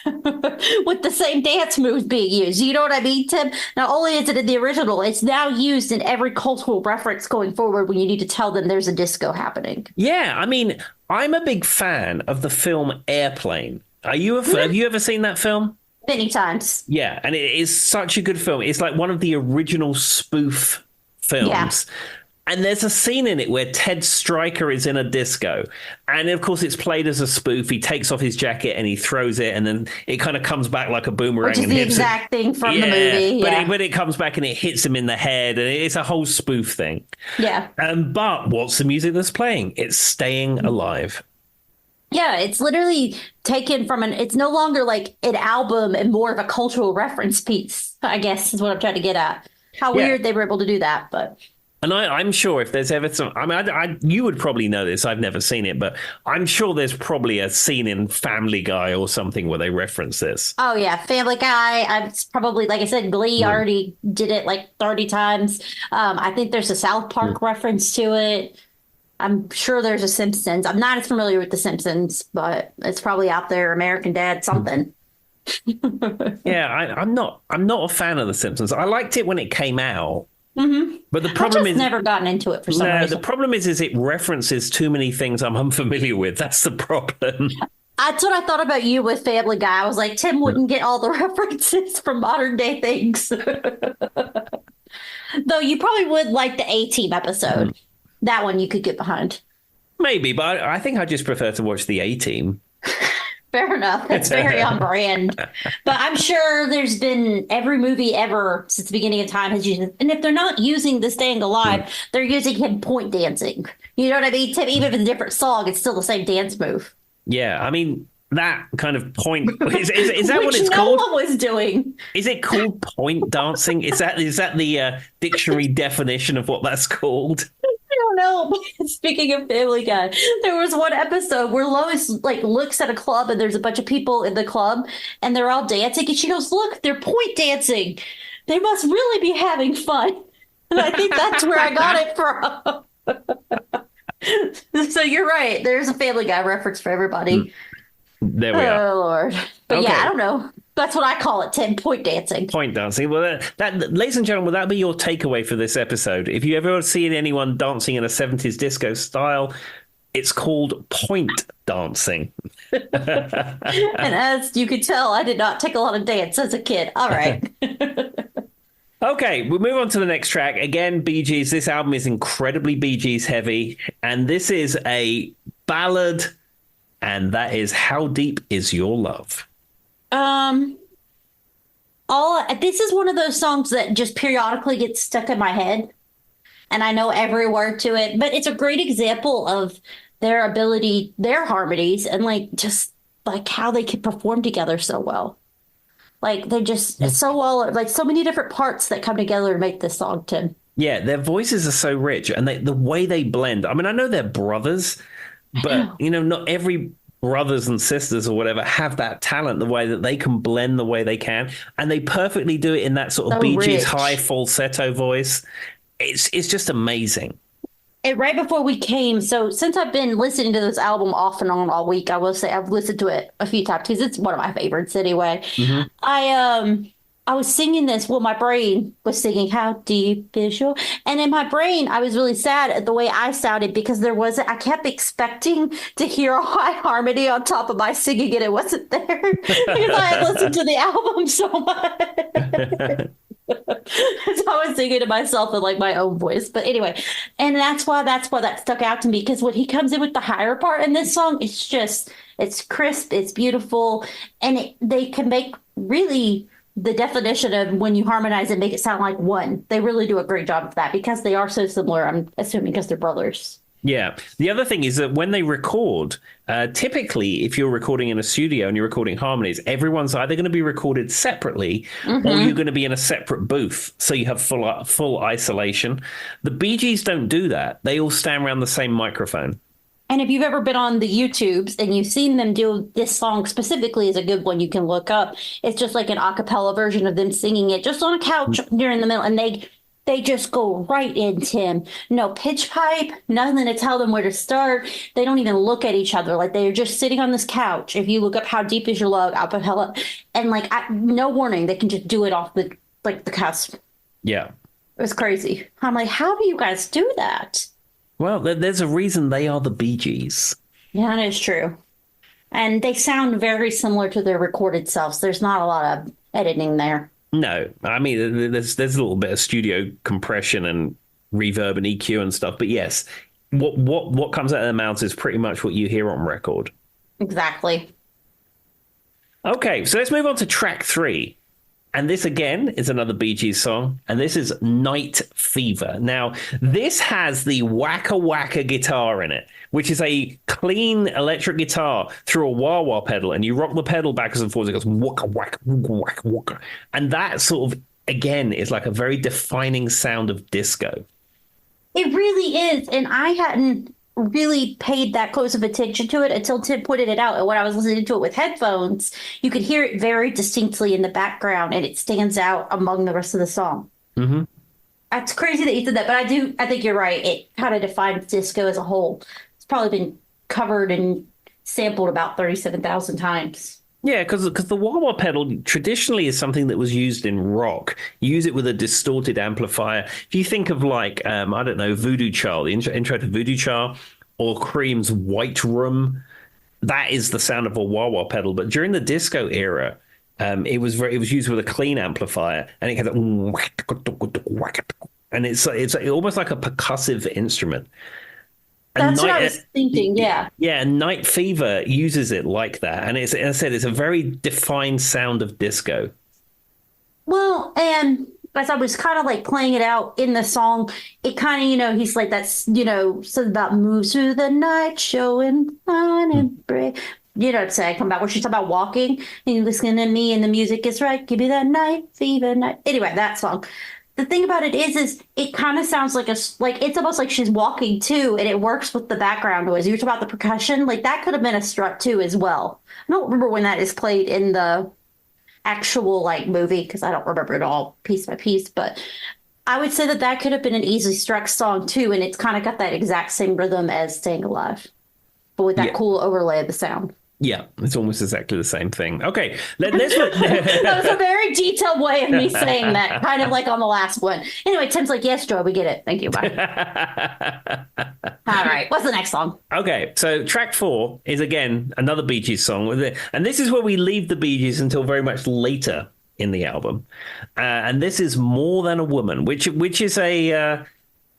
with the same dance moves being used. You know what I mean, Tim? Not only is it in the original, it's now used in every cultural reference going forward when you need to tell them there's a disco happening. Yeah, I mean, I'm a big fan of the film Airplane. Have you ever seen that film? Many times. Yeah, and it is such a good film. It's like one of the original spoof films. Yeah. And there's a scene in it where Ted Stryker is in a disco. And of course, it's played as a spoof. He takes off his jacket and he throws it, and then it kind of comes back like a boomerang. Which is and the hits exact him. thing from the movie. Yeah. But it comes back and it hits him in the head, and it's a whole spoof thing. Yeah. But what's the music that's playing? It's Staying Alive. Yeah, it's literally taken from it's no longer like an album and more of a cultural reference piece, I guess is what I'm trying to get at. How weird they were able to do that, but. And I'm sure if there's ever some, I mean, you would probably know this. I've never seen it, but I'm sure there's probably a scene in Family Guy or something where they reference this. Oh, yeah. Family Guy. It's probably, like I said, Glee already did it like 30 times. I think there's a South Park reference to it. I'm sure there's a Simpsons. I'm not as familiar with the Simpsons, but it's probably out there. American Dad, something. Yeah, I'm not a fan of the Simpsons. I liked it when it came out. Mm-hmm. But the problem is never gotten into it for some reason. The problem is it references too many things I'm unfamiliar with. That's the problem. That's what I thought about you with Family Guy. I was like, Tim wouldn't get all the references from modern day things. Though you probably would like the A-Team episode. That one you could get behind. Maybe, but I think I just prefer to watch the A-Team. Fair enough. That's very on brand. But I'm sure there's been every movie ever since the beginning of time has used it. And if they're not using the Staying Alive, they're using him point dancing. You know what I mean? Tim, even if it's a different song, it's still the same dance move. Yeah, I mean, that kind of point is that what it's no called? One was doing. Is it called point dancing? Is that the dictionary definition of what that's called? I don't know. Speaking of Family Guy, there was one episode where Lois like looks at a club and there's a bunch of people in the club and they're all dancing and she goes, "Look, they're point dancing. They must really be having fun." And I think that's where I got it from. So you're right. There's a Family Guy reference for everybody. There we are. Oh Lord. But Okay. yeah, I don't know. That's what I call it, Tim. Point dancing. Point dancing. Well, that, ladies and gentlemen, will that be your takeaway for this episode? If you ever seen anyone dancing in a 70s disco style, it's called point dancing. And as you could tell, I did not take a lot of dance as a kid. All right. Okay, we'll move on to the next track. Again, Bee Gees. This album is incredibly Bee Gees heavy, and this is a ballad, and that is How Deep Is Your Love? This is one of those songs that just periodically gets stuck in my head, and I know every word to it, but it's a great example of their ability, their harmonies, and like just like how they can perform together so well. Like they're just so well, like so many different parts that come together to make this song, Tim. Yeah, their voices are so rich, and the way they blend. I mean, I know they're brothers, but not every brothers and sisters or whatever have that talent, the way that they can blend the way they can, and they perfectly do it in that sort of Bee Gees high falsetto voice. It's just amazing. And right before we came, so since I've been listening to this album off and on all week, I will say I've listened to it a few times because it's one of my favorites anyway. Mm-hmm. I was singing this. Well, my brain was singing "How Deep Is Your," and in my brain, I was really sad at the way I sounded because I kept expecting to hear a high harmony on top of my singing, and it wasn't there because I had listened to the album so much. So I was singing to myself in like my own voice. But anyway, and that's why that stuck out to me, because when he comes in with the higher part in this song, it's crisp, it's beautiful, and they can make really the definition of when you harmonize and make it sound like one. They really do a great job of that because they are so similar. I'm assuming because they're brothers. Yeah. The other thing is that when they record, typically, if you're recording in a studio and you're recording harmonies, everyone's either going to be recorded separately or you're going to be in a separate booth. So you have full isolation. The Bee Gees don't do that. They all stand around the same microphone. And if you've ever been on the YouTubes and you've seen them do this song specifically, is a good one you can look up. It's just like an a cappella version of them singing it just on a couch during the middle. And They just go right in, Tim. No pitch pipe, nothing to tell them where to start. They don't even look at each other. Like they're just sitting on this couch. If you look up how deep is your love, I'll put hell up. And like no warning, they can just do it off the cusp. Yeah. It was crazy. I'm like, how do you guys do that? Well, there's a reason they are the Bee Gees. Yeah, that is true. And they sound very similar to their recorded selves. There's not a lot of editing there. No, I mean there's a little bit of studio compression and reverb and EQ and stuff, but yes, what comes out of their mouths is pretty much what you hear on record. Exactly. Okay, so let's move on to track 3. And this again is another Bee Gees song, and this is Night Fever. Now, this has the wacka wacka guitar in it, which is a clean electric guitar through a wah-wah pedal, and you rock the pedal backwards and forwards, it goes wacka wacka wacka wacka. And that sort of, again, is like a very defining sound of disco. It really is. And I hadn't really paid that close of attention to it until Tim pointed it out. And when I was listening to it with headphones, you could hear it very distinctly in the background, and it stands out among the rest of the song. Mm-hmm. It's crazy that you said that, but I think you're right. It kind of defines disco as a whole. It's probably been covered and sampled about 37,000 times. Yeah, because the wah-wah pedal traditionally is something that was used in rock. You use it with a distorted amplifier. If you think of like, I don't know, Voodoo Child, the intro to Voodoo Child, or Cream's White Room, that is the sound of a wah-wah pedal. But during the disco era, it was used with a clean amplifier, and it had that, and it's almost like a percussive instrument. That's what I was thinking, yeah. Yeah, Night Fever uses it like that. And as I said, it's a very defined sound of disco. Well, and as I was kind of like playing it out in the song, it kind of, he's like that's, something about moves through the night, showing fine and brave. You know what I'm saying? Come back where she's talking about walking and you listening to me and the music is right. Give me that night fever night. Anyway, that song. The thing about it is it kind of sounds like it's almost like she's walking too, and it works with the background noise. You were talking about the percussion, like that could have been a strut too as well. I don't remember when that is played in the actual like movie because I don't remember it all piece by piece, but I would say that could have been an easily struck song too, and it's kind of got that exact same rhythm as Staying Alive, but with that cool overlay of the sound. Yeah, it's almost exactly the same thing. Okay, let's that was a very detailed way of me saying that, kind of like on the last one. Anyway, Tim's like, yes, Joe, we get it. Thank you, bye. All right, what's the next song? Okay, so track 4 is, again, another Bee Gees song. And this is where we leave the Bee Gees until very much later in the album. And this is More Than a Woman, which is a...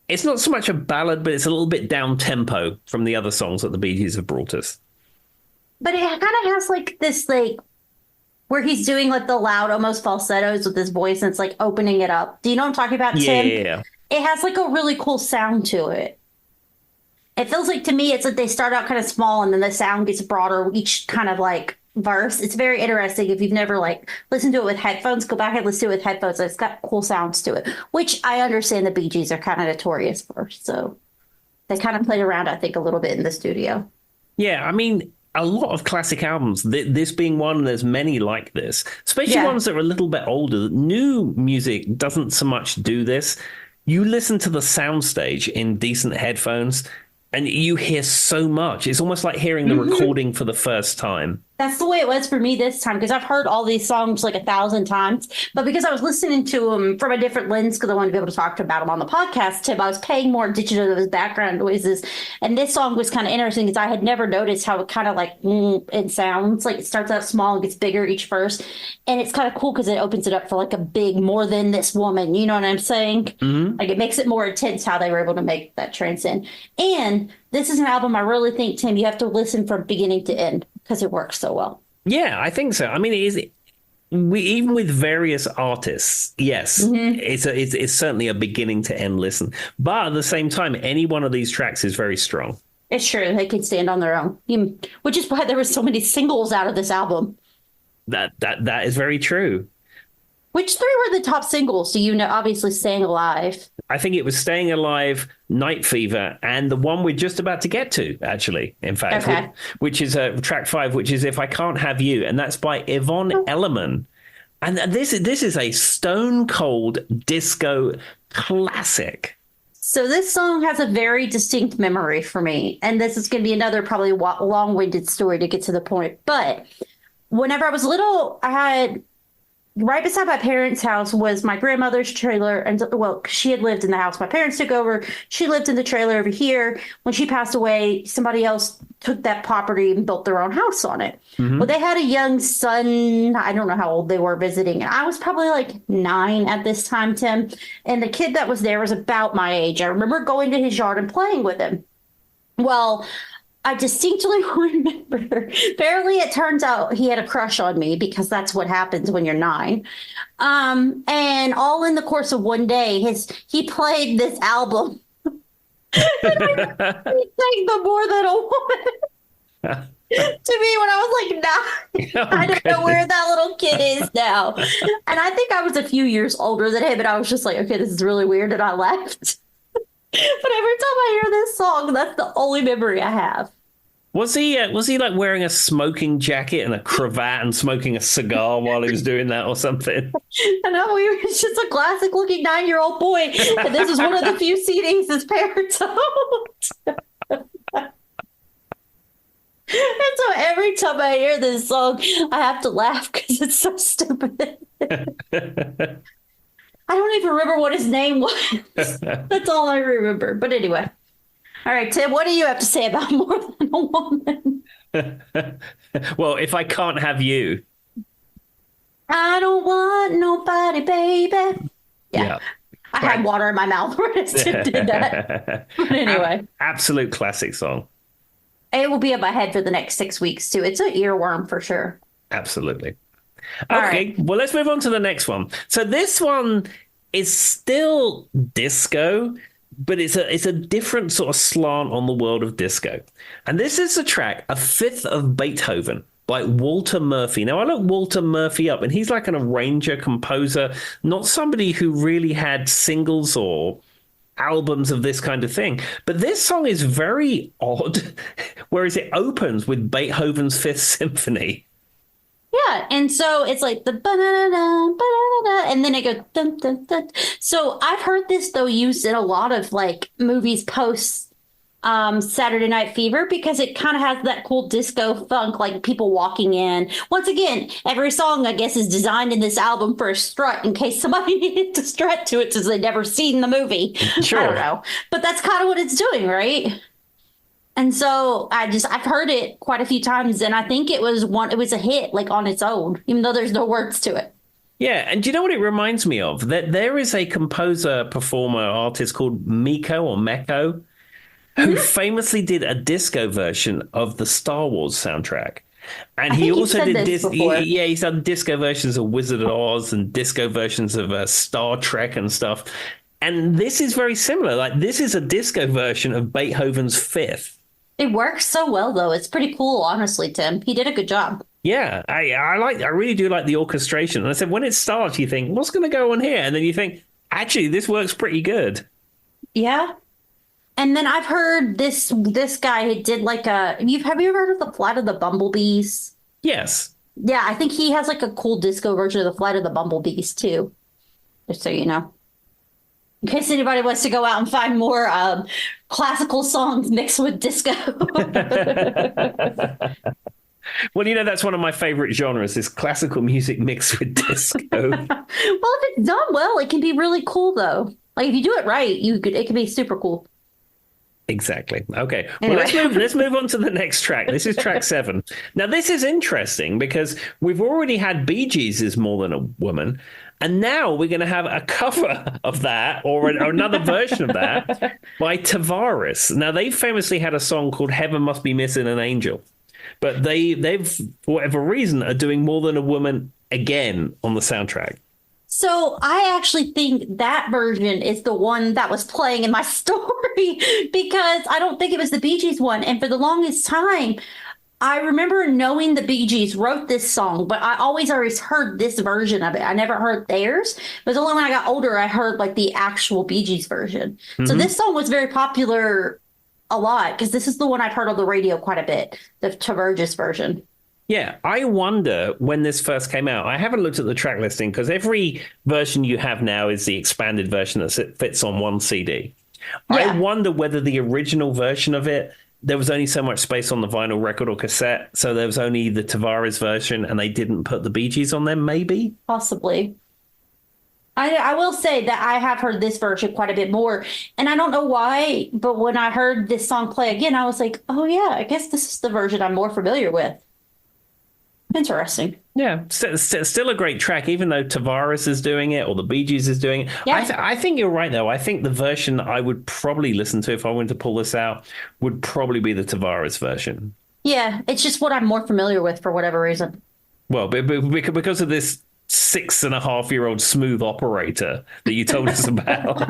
it's not so much a ballad, but it's a little bit down-tempo from the other songs that the Bee Gees have brought us. But it kind of has like this, like, where he's doing like the loud, almost falsettos with his voice, and it's like opening it up. Do you know what I'm talking about, Tim? Yeah. It has like a really cool sound to it. It feels like to me, it's like they start out kind of small and then the sound gets broader each kind of like verse. It's very interesting. If you've never like listened to it with headphones, go back and listen to it with headphones. It's got cool sounds to it, which I understand the Bee Gees are kind of notorious for. So they kind of played around, I think, a little bit in the studio. Yeah, I mean, a lot of classic albums, this being one, and there's many like this, especially ones that are a little bit older. New music doesn't so much do this. You listen to the soundstage in decent headphones, and you hear so much. It's almost like hearing the recording for the first time. That's the way it was for me this time, because I've heard all these songs like 1,000 times. But because I was listening to them from a different lens, because I wanted to be able to talk about them on the podcast, Tim, I was paying more attention to those background noises. And this song was kind of interesting because I had never noticed how it kind of like it sounds. Like it starts out small and gets bigger each verse. And it's kind of cool because it opens it up for like a big more than this woman. You know what I'm saying? Mm-hmm. Like it makes it more intense how they were able to make that transcend. And this is an album I really think, Tim, you have to listen from beginning to end because it works so well. Yeah, I think so. I mean, even with various artists, yes, it's certainly a beginning to end listen. But at the same time, any one of these tracks is very strong. It's true. They can stand on their own, which is why there were so many singles out of this album. That is very true. Which 3 were the top singles? Do you know? Obviously, Staying Alive. I think it was Staying Alive, Night Fever, and the one we're just about to get to, actually, in fact, which is track 5, which is If I Can't Have You, and that's by Yvonne Elliman. And this is a stone cold disco Classic. So this song has a very distinct memory for me, and this is going to be another probably long-winded story to get to the point. But whenever I was little, I had right beside my parents' house was my grandmother's trailer. And well, she had lived in the house. My parents took over. She lived in the trailer over here. When she passed away, somebody else took that property and built their own house on it. Mm-hmm. Well, they had a young son. I don't know how old they were visiting. And I was probably like 9 at this time, Tim. And the kid that was there was about my age. I remember going to his yard and playing with him. Well, I distinctly remember, apparently it turns out he had a crush on me because that's what happens when you're 9. And all in the course of one day, he played this album. And I sang the More Than a Woman to me when I was like 9. I don't know where that little kid is now. And I think I was a few years older than him, and I was just like, okay, this is really weird, and I left. But every time I hear this song, that's the only memory I have. Was he like wearing a smoking jacket and a cravat and smoking a cigar while he was doing that or something? I know, he was just a classic looking 9-year-old boy. And this is one of the few CDs his parents owned. And so every time I hear this song, I have to laugh because it's so stupid. I don't even remember what his name was. That's all I remember. But anyway. All right, Tim, what do you have to say about More Than a Woman? Well, if I can't have you. I don't want nobody, baby. Yeah. I had water in my mouth when I did that. But anyway. Absolute classic song. It will be in my head for the next 6 weeks, too. It's an earworm for sure. Absolutely. All okay, right. Well, let's move on to the next one. So this one is still disco, but it's a different sort of slant on the world of disco. And this is the track, A Fifth of Beethoven by Walter Murphy. Now, I looked Walter Murphy up, and he's like an arranger, composer, not somebody who really had singles or albums of this kind of thing. But this song is very odd, whereas it opens with Beethoven's Fifth Symphony. Yeah, and so it's like the ba-da-da-da, ba-da-da-da, and then it goes dun, dun, dun. So I've heard this though used in a lot of like movies post Saturday Night Fever because it kind of has that cool disco funk, like people walking in. Once again, every song I guess is designed in this album for a strut in case somebody needed to strut to it since they'd never seen the movie. Sure. I don't know, but that's kind of what it's doing, right? And so I've heard it quite a few times, and I think it was a hit like on its own, even though there's no words to it. Yeah, and do you know what it reminds me of? That there is a composer, performer, artist called Meko, who famously did a disco version of the Star Wars soundtrack. And he also did he's done disco versions of Wizard of Oz and disco versions of Star Trek and stuff. And this is very similar. Like, this is a disco version of Beethoven's Fifth. It works so well, though. It's pretty cool, honestly, Tim. He did a good job. Yeah, I really do like the orchestration. And I said, when it starts, you think, what's going to go on here? And then you think, actually, this works pretty good. Yeah. And then I've heard this guy did like have you ever heard of the Flight of the Bumblebees? Yes. Yeah, I think he has like a cool disco version of the Flight of the Bumblebees, too. Just so you know. In case anybody wants to go out and find more classical songs mixed with disco. Well, that's one of my favorite genres, is classical music mixed with disco. Well, if it's done well, it can be really cool, though. Like, if you do it right, it can be super cool. Exactly. Okay. Anyway. Well, let's move on to the next track. This is track 7. Now, this is interesting because we've already had Bee Gees' More Than a Woman, and now we're going to have a cover of that or another version of that by Tavares. Now, they famously had a song called Heaven Must Be Missing an Angel, but they've, for whatever reason, are doing More Than a Woman again on the soundtrack. So I actually think that version is the one that was playing in my story because I don't think it was the Bee Gees one. And for the longest time, I remember knowing the Bee Gees wrote this song, but I always heard this version of it. I never heard theirs. It was only when I got older I heard like the actual Bee Gees version. Mm-hmm. So this song was very popular a lot because this is the one I've heard on the radio quite a bit, the Tavares version. Yeah, I wonder when this first came out. I haven't looked at the track listing because every version you have now is the expanded version that fits on one CD. I Yeah, wonder whether the original version of it, there was only so much space on the vinyl record or cassette, so there was only the Tavares version and they didn't put the Bee Gees on them, maybe? possibly. I will say that I have heard this version quite a bit more, and I don't know why, but when I heard this song play again, I was like, oh yeah, I guess this is the version I'm more familiar with. Interesting. Yeah, still a great track, even though Tavares is doing it or the Bee Gees is doing it. Yeah. I think you're right, though. I think the version I would probably listen to if I wanted to pull this out would probably be the Tavares version. Yeah, it's just what I'm more familiar with for whatever reason. Well, because of this 6.5-year-old smooth operator that you told us about.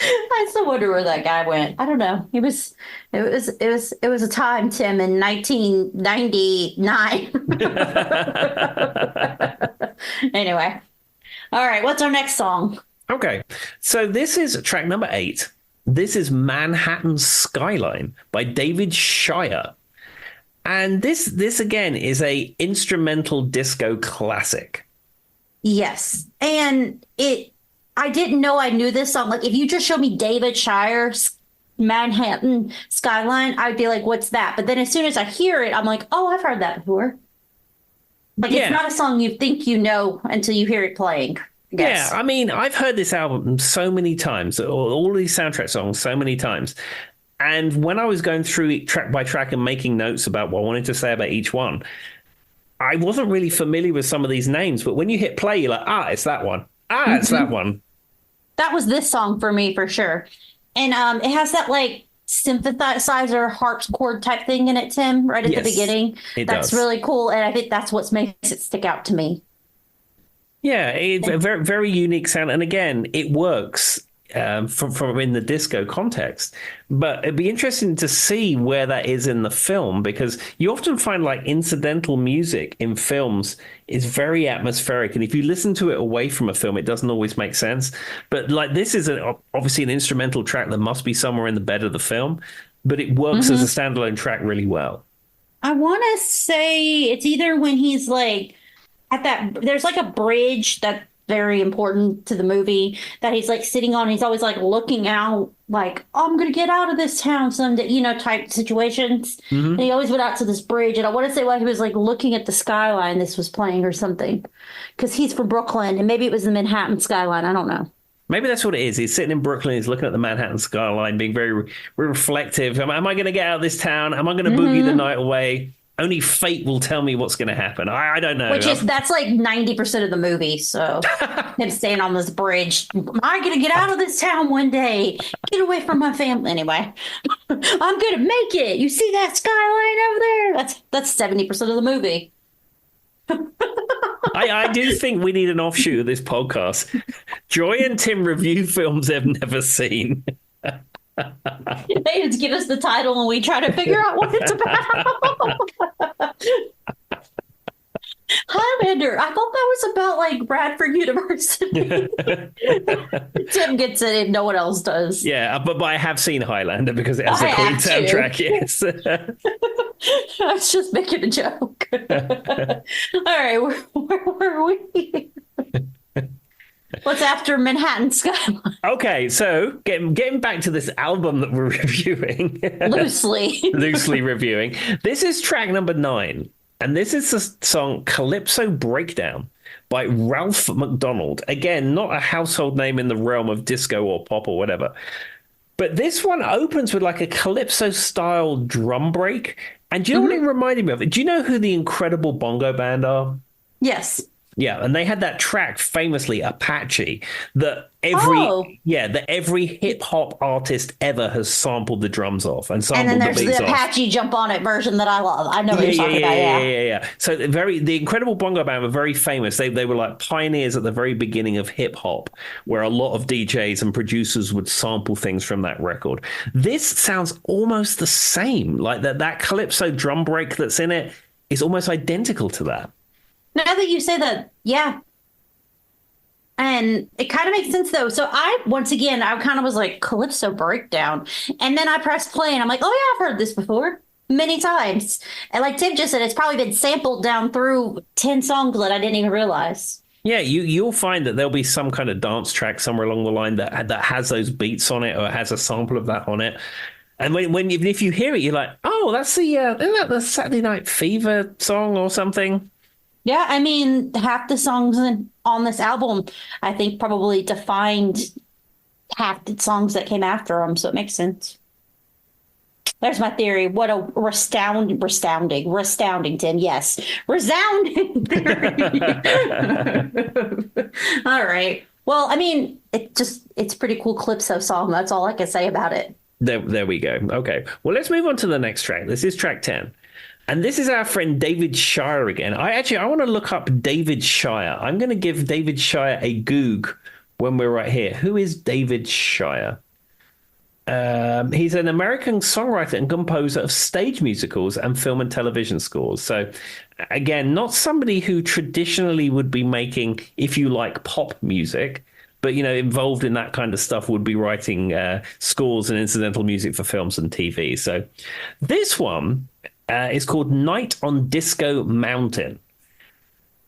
I still wonder where that guy went. I don't know. It was a time, Tim, in 1999. Anyway. All right, what's our next song? Okay, so this is track number 8. This is Manhattan Skyline by David Shire. And this again is a instrumental disco classic. Yes. And I didn't know I knew this song. Like if you just showed me David Shire's Manhattan Skyline, I'd be like, what's that? But then as soon as I hear it, I'm like, oh, I've heard that before. Like it's not a song you think you know until you hear it playing. I guess. Yeah, I mean, I've heard this album so many times, all these soundtrack songs so many times. And when I was going through track by track and making notes about what I wanted to say about each one, I wasn't really familiar with some of these names. But when you hit play, you're like, it's that one. It's that one. That was this song for me for sure. And it has that like synthesizer harpsichord type thing in it, Tim, right at the beginning. That's really cool. And I think that's what makes it stick out to me. Yeah, it's a very, very unique sound. And again, it works from in the disco context. But it'd be interesting to see where that is in the film, because you often find like incidental music in films is very atmospheric. And if you listen to it away from a film, it doesn't always make sense. But like this is obviously an instrumental track that must be somewhere in the bed of the film, but it works as a standalone track really well. I want to say it's either when he's like at that, there's like a bridge that's very important to the movie that he's like sitting on. He's always like looking out, like, oh, I'm going to get out of this town someday, type situations. And he always went out to this bridge. And I want to say while he was like looking at the skyline, this was playing or something, because he's from Brooklyn and maybe it was the Manhattan skyline. I don't know. Maybe that's what it is. He's sitting in Brooklyn. He's looking at the Manhattan skyline, being very reflective. Am I going to get out of this town? Am I going to boogie the night away? Only fate will tell me what's going to happen. I don't know. That's like 90% of the movie. So him staying on this bridge. Am I going to get out of this town one day? Get away from my family. Anyway, I'm going to make it. You see that skyline over there? That's 70% of the movie. I do think we need an offshoot of this podcast. Joy and Tim review films they've never seen. They just give us the title and we try to figure out what it's about. Highlander. I thought that was about like Bradford University. Tim gets it and no one else does. Yeah, but I have seen Highlander because it has a great soundtrack. Yes. I was just making a joke. All right, where were we? What's after Manhattan Skyline? Okay, so getting back to this album that we're reviewing. Loosely reviewing. This is track number 9. And this is the song Calypso Breakdown by Ralph McDonald. Again, not a household name in the realm of disco or pop or whatever. But this one opens with like a calypso-style drum break. And do you know what it reminded me of? Do you know who the Incredible Bongo Band are? Yes. Yeah, and they had that track famously, Apache, that every hip hop artist ever has sampled the drums off and sampled then there's the beats the Apache Jump On It version that I love. I know what you're talking about. Yeah. So the Incredible Bongo Band were very famous. They were like pioneers at the very beginning of hip hop, where a lot of DJs and producers would sample things from that record. This sounds almost the same. Like that calypso drum break that's in it is almost identical to that. Now that you say that, yeah. And it kind of makes sense, though. So I kind of was like, Calypso Breakdown. And then I pressed play, and I'm like, oh, yeah, I've heard this before. many times. And like Tim just said, it's probably been sampled down through 10 songs that I didn't even realize. Yeah, you'll find that there'll be some kind of dance track somewhere along the line that has those beats on it or has a sample of that on it. And when even if you hear it, you're like, oh, that's isn't that the Saturday Night Fever song or something? Yeah, I mean, half the songs on this album, I think probably defined half the songs that came after them, so it makes sense. There's my theory. What a resounding, Tim. Yes, resounding theory. All right. Well, I mean, it's pretty cool Calypso song. That's all I can say about it. There we go. Okay. Well, let's move on to the next track. This is track 10. And this is our friend David Shire again. I want to look up David Shire. I'm going to give David Shire a goog when we're right here. Who is David Shire? He's an American songwriter and composer of stage musicals and film and television scores. So, again, not somebody who traditionally would be making, if you like, pop music, but, involved in that kind of stuff, would be writing scores and incidental music for films and TV. So this one is called Night on Disco Mountain.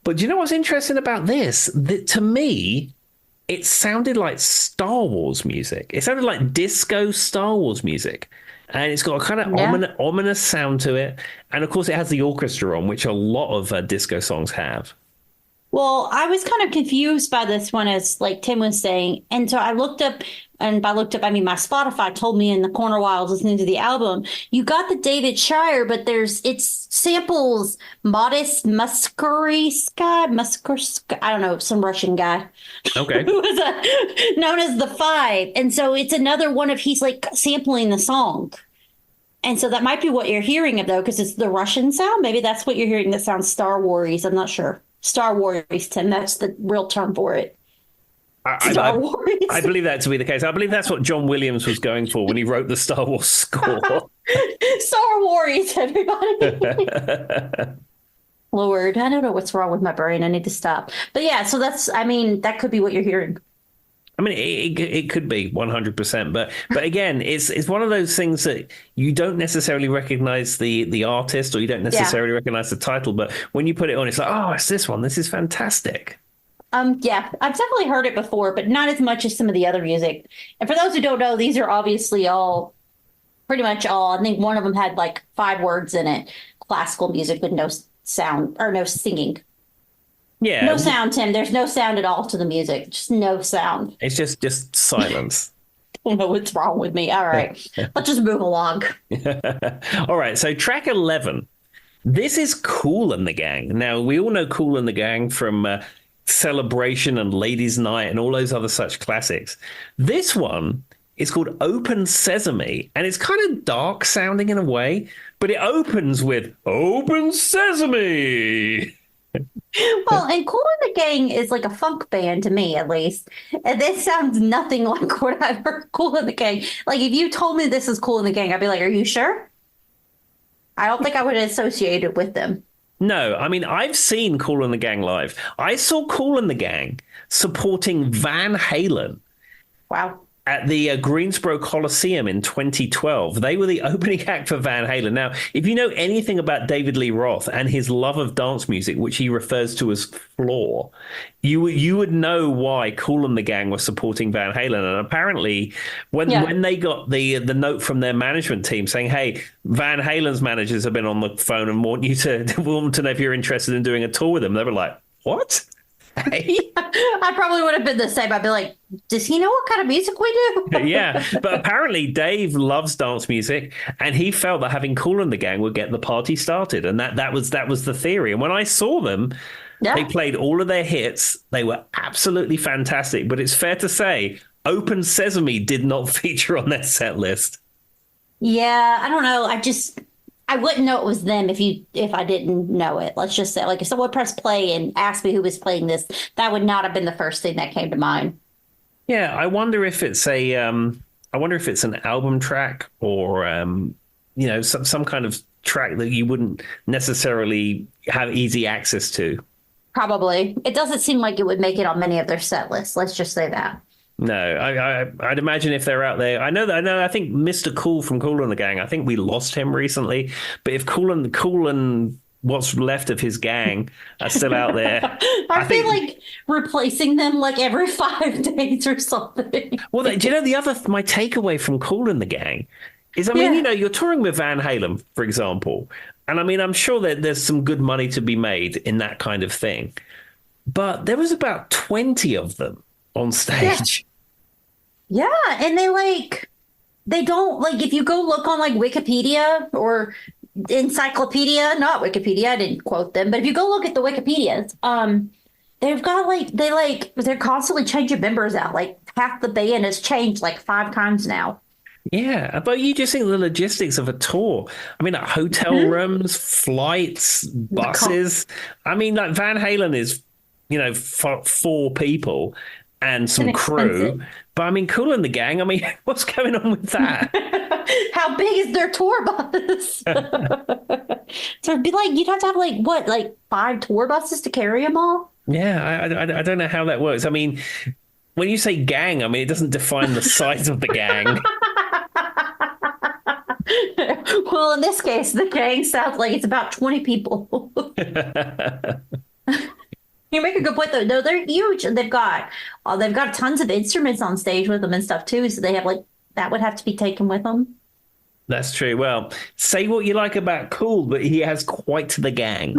But do you know what's interesting about this? That, to me, it sounded like Star Wars music. It sounded like disco Star Wars music. And it's got a kind of ominous sound to it. And, of course, it has the orchestra on, which a lot of disco songs have. Well, I was kind of confused by this one, as like Tim was saying. And so I looked up, and by looked up, I mean, my Spotify told me in the corner while I was listening to the album, you got the David Shire, but it's samples Modest Mussorgsky, I don't know, some Russian guy. Okay. Who was known as the Five. And so it's another one of, he's like sampling the song. And so that might be what you're hearing of, though, because it's the Russian sound. Maybe that's what you're hearing that sounds Star Wars. I'm not sure. Star Wars, Tim. That's the real term for it. Star Wars. I believe that to be the case. I believe that's what John Williams was going for when he wrote the Star Wars score. Star Wars, everybody. Lord, I don't know what's wrong with my brain. I need to stop. But yeah, so that could be what you're hearing. I mean, it could be 100%, but again, it's one of those things that you don't necessarily recognize the artist, or you don't necessarily recognize the title, but when you put it on, it's like, oh, it's this one. This is fantastic. Yeah, I've definitely heard it before, but not as much as some of the other music. And for those who don't know, these are obviously pretty much all. I think one of them had like 5 words in it. Classical music with no sound or no singing. Yeah. No sound, Tim. There's no sound at all to the music. Just no sound. It's just silence. I don't know what's wrong with me. All right. Let's just move along. All right. So track 11. This is Kool and the Gang. Now, we all know Kool and the Gang from Celebration and Ladies' Night and all those other such classics. This one is called Open Sesame, and it's kind of dark sounding in a way, but it opens with Open Sesame. Well, and Kool and the Gang is like a funk band to me, at least. And this sounds nothing like what I've heard Kool and the Gang. Like, if you told me this is Kool and the Gang, I'd be like, are you sure? I don't think I would associate it with them. No, I mean, I've seen Kool and the Gang live. I saw Kool and the Gang supporting Van Halen. Wow. At the Greensboro Coliseum in 2012. They were the opening act for Van Halen. Now, if you know anything about David Lee Roth and his love of dance music, which he refers to as floor, you would know why Kool and the Gang were supporting Van Halen. And apparently, when they got the note from their management team saying, hey, Van Halen's managers have been on the phone and want to know if you're interested in doing a tour with them, they were like, what? I probably would have been the same. I'd be like, does he know what kind of music we do? Yeah, but apparently Dave loves dance music, and he felt that having Kool and the Gang would get the party started, and that was the theory. And when I saw them, they played all of their hits. They were absolutely fantastic. But it's fair to say, Open Sesame did not feature on their set list. Yeah, I don't know. I wouldn't know it was them if I didn't know it. Let's just say, like, if someone pressed play and asked me who was playing this, that would not have been the first thing that came to mind. Yeah, I wonder if it's an album track or some kind of track that you wouldn't necessarily have easy access to. Probably. It doesn't seem like it would make it on many of their set lists. Let's just say that. No, I'd imagine if they're out there, I know. I think Mr. Kool from Kool and the Gang. I think we lost him recently, but if Kool and what's left of his gang are still out there, I Aren't they think. like replacing them like every 5 days or something? Well, do you know the other my takeaway from Kool and the Gang is, I mean, Yeah. you're touring with Van Halen, for example, and I mean, I'm sure that there's some good money to be made in that kind of thing, but there was about 20 of them on Yeah. stage. Yeah. And they don't like, if you go look on like Wikipedia or encyclopedia, not Wikipedia, I didn't quote them, but if you go look at the Wikipedias, they've got they're constantly changing members out. Like half the band has changed like 5 times now. Yeah, but you just think the logistics of a tour. I mean, like hotel Mhm. rooms, flights, The co- buses. I mean, like Van Halen is, four people and and some expensive. crew. But I mean, Kool and the Gang. I mean, what's going on with that? How big is their tour bus? So it'd be like you'd have to have like what, like 5 tour buses to carry them all? Yeah, I don't know how that works. I mean, when you say gang, I mean, it doesn't define the size of the gang. Well, in this case, the gang sounds like it's about 20 people. You make a good point though. No, they're huge. And they've got tons of instruments on stage with them and stuff too. So they have like that would have to be taken with them. That's true. Well, say what you like about Kool, but he has quite the gang.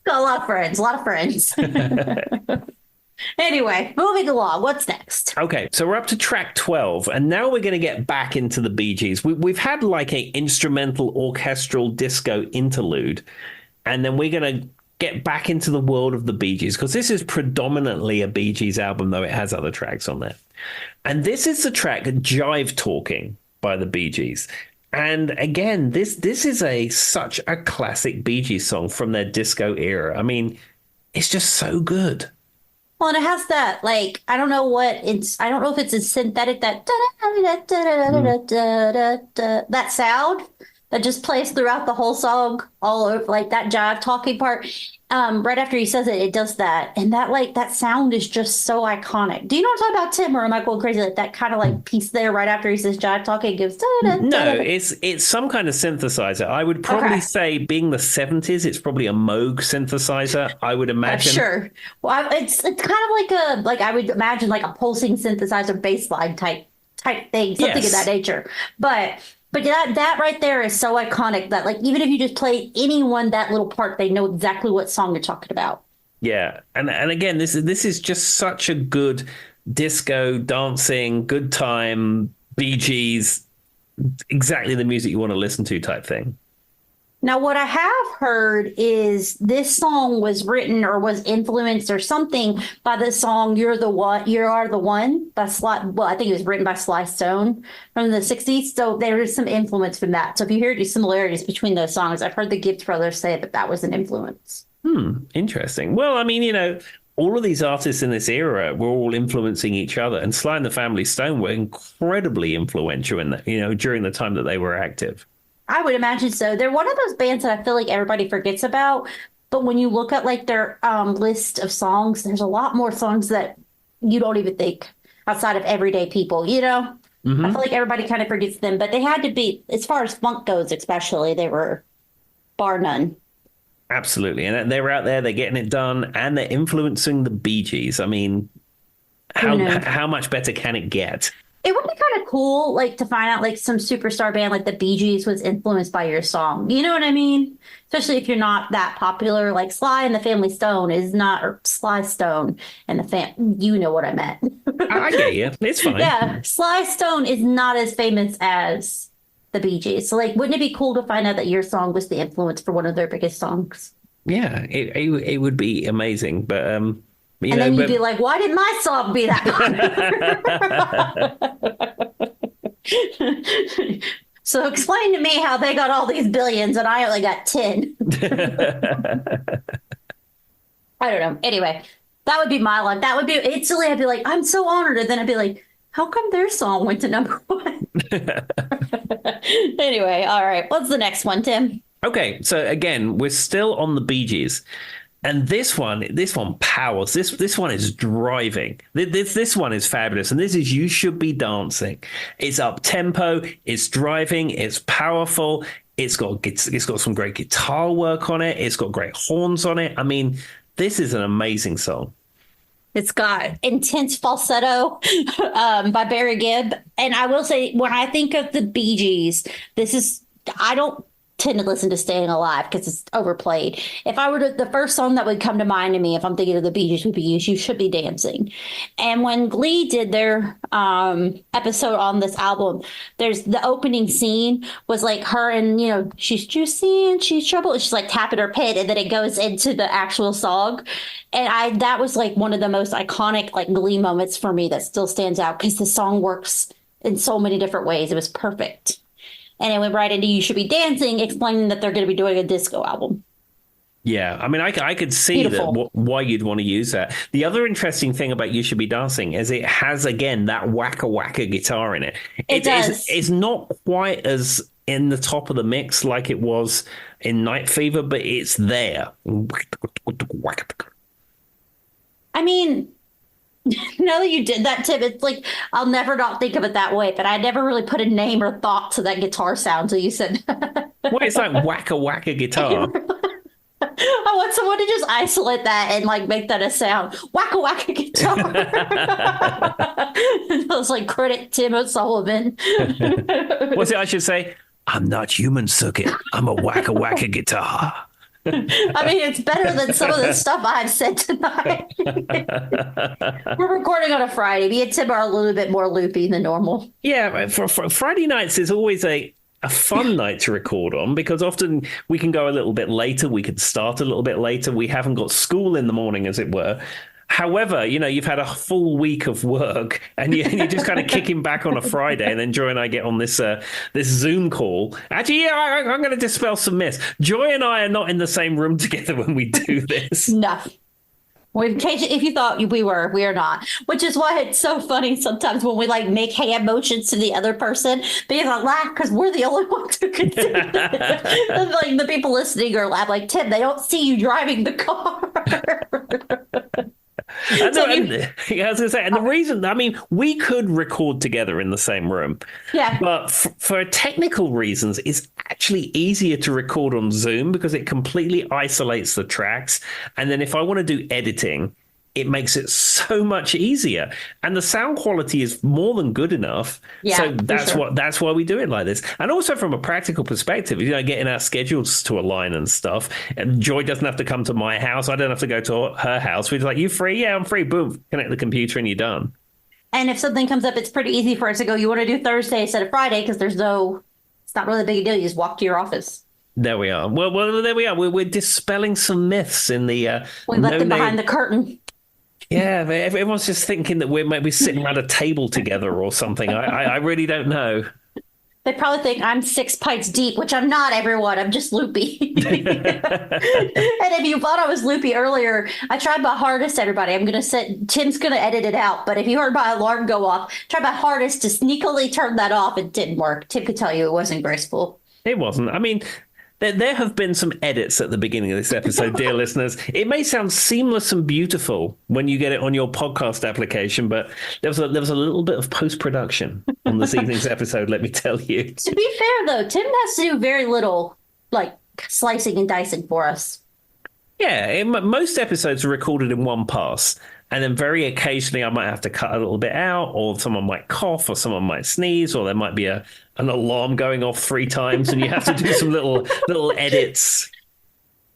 Got a lot of friends, a lot of friends. Anyway, moving along. What's next? Okay, so we're up to track 12, and now we're going to get back into the Bee Gees. We've had like a instrumental orchestral disco interlude, and then we're going to get back into the world of the Bee Gees, because this is predominantly a Bee Gees album, though it has other tracks on there. And this is the track Jive Talking by the Bee Gees. And again, this is such a classic Bee Gees song from their disco era. I mean, it's just so good. Well, and it has that like I don't know if it's a synthetic that sound that just plays throughout the whole song, all over like that jive talking part. Right after he says it, it does that, and that sound is just so iconic. Do you know what I'm talking about, Tim? Or am I going crazy? Like that kind of like piece there right after he says jive talking gives. No, it's some kind of synthesizer. I would probably Okay. say, being the 70s, it's probably a Moog synthesizer, I would imagine. Sure. Well, it's kind of like I would imagine like a pulsing synthesizer bass line type thing, something of that Yes. nature. But that right there is so iconic that like even if you just play anyone that little part, they know exactly what song you're talking about. Yeah. And again, this is just such a good disco, dancing, good time, Bee Gees, exactly the music you want to listen to type thing. Now, what I have heard is this song was written or was influenced or something by the song "You're the One," "You Are the One" by Sly. Well, I think it was written by Sly Stone from the '60s. So there is some influence from that. So if you hear any similarities between those songs, I've heard the Gibbs brothers say that that was an influence. Interesting. Well, I mean, all of these artists in this era were all influencing each other, and Sly and the Family Stone were incredibly influential in that, during the time that they were active. I would imagine so. They're one of those bands that I feel like everybody forgets about. But when you look at like their list of songs, there's a lot more songs that you don't even think outside of everyday people, you know? I feel Hmm. like everybody kind of forgets them, but they had to be, as far as funk goes, especially, they were bar none. Absolutely. And they were out there, they're getting it done, and they're influencing the Bee Gees. I mean, Who how knows? how much better can it get? It would be kind of cool, like to find out like some superstar band like the Bee Gees was influenced by your song. You know what I mean? Especially if you're not that popular. Like Sly and the Family Stone is not, or Sly Stone and the you know what I meant. I get you. It's fine. Yeah, Sly Stone is not as famous as the Bee Gees. So like, wouldn't it be cool to find out that your song was the influence for one of their biggest songs? Yeah, it would be amazing. But And then you'd be like, why didn't my song be that popular? So explain to me how they got all these billions and I only got 10. I don't know. Anyway, that would be my luck. That would be instantly I'd be like, I'm so honored. And then I'd be like, how come their song went to number one? Anyway, all right. What's the next one, Tim? Okay, so again, we're still on the Bee Gees. And this one powers. This one is driving. This one is fabulous. And this is You Should Be Dancing. It's up tempo. It's driving. It's powerful. It's got some great guitar work on it. It's got great horns on it. I mean, this is an amazing song. It's got intense falsetto by Barry Gibb. And I will say, when I think of the Bee Gees, I don't tend to listen to Staying Alive because it's overplayed. If I were to, the first song that would come to mind to me if I'm thinking of the Bee Gees would be You Should Be Dancing. And when Glee did their episode on this album, there's the opening scene was like her and, she's juicy and she's trouble. And she's like tapping her pit, and then it goes into the actual song. And that was like one of the most iconic like Glee moments for me that still stands out because the song works in so many different ways. It was perfect. And it went right into You Should Be Dancing, explaining that they're going to be doing a disco album. Yeah, I mean, I could see why you'd want to use that. The other interesting thing about You Should Be Dancing is it has, again, that wacka wacka guitar in it. It does. It's not quite as in the top of the mix like it was in Night Fever, but it's there. I mean, now that you did that, Tim, it's like I'll never not think of it that way, but I never really put a name or thought to that guitar sound until you said well, it's like wacka wacka guitar. I want someone to just isolate that and like make that a sound. Wacka wacka guitar. It was like credit Tim O'Sullivan. What's it I should say? I'm not human, Circuit. I'm a wacka wacka guitar. I mean, it's better than some of the stuff I've said tonight. We're recording on a Friday. Me and Tim are a little bit more loopy than normal. Yeah, for Friday nights is always a fun night to record on because often we can go a little bit later. We can start a little bit later. We haven't got school in the morning, as it were. However, you've had a full week of work and you're just kind of kicking back on a Friday, and then Joy and I get on this Zoom call. Actually, yeah, I'm going to dispel some myths. Joy and I are not in the same room together when we do this. No. Well, in case if you thought we are not. Which is why it's so funny sometimes when we like make hand motions to the other person, because I laugh because we're the only ones who can see it. Like the people listening are laugh like, Tim, they don't see you driving the car. And the reason, I mean, we could record together in the same room. Yeah. But for technical reasons, it's actually easier to record on Zoom because it completely isolates the tracks. And then if I want to do editing, it makes it so much easier. And the sound quality is more than good enough. Yeah, so that's why we do it like this. And also from a practical perspective, getting our schedules to align and stuff. And Joy doesn't have to come to my house. I don't have to go to her house. We're just like, you free? Yeah, I'm free. Boom. Connect the computer and you're done. And if something comes up, it's pretty easy for us to go, you want to do Thursday instead of Friday because it's not really a big deal. You just walk to your office. There we are. Well, there we are. We're dispelling some myths in the... we left them behind the curtain. Yeah, everyone's just thinking that we're maybe sitting around a table together or something. I really don't know. They probably think I'm 6 pints deep, which I'm not, everyone. I'm just loopy. And if you thought I was loopy earlier, I tried my hardest, everybody. Tim's going to edit it out. But if you heard my alarm go off, tried my hardest to sneakily turn that off. It didn't work. Tim could tell you it wasn't graceful. It wasn't. I mean... There have been some edits at the beginning of this episode, dear listeners. It may sound seamless and beautiful when you get it on your podcast application, but there was a little bit of post-production on this evening's episode, let me tell you. To be fair, though, Tim has to do very little, like, slicing and dicing for us. Yeah, most episodes are recorded in one pass. And then very occasionally I might have to cut a little bit out, or someone might cough, or someone might sneeze, or there might be an alarm going off 3 times, and you have to do some little edits.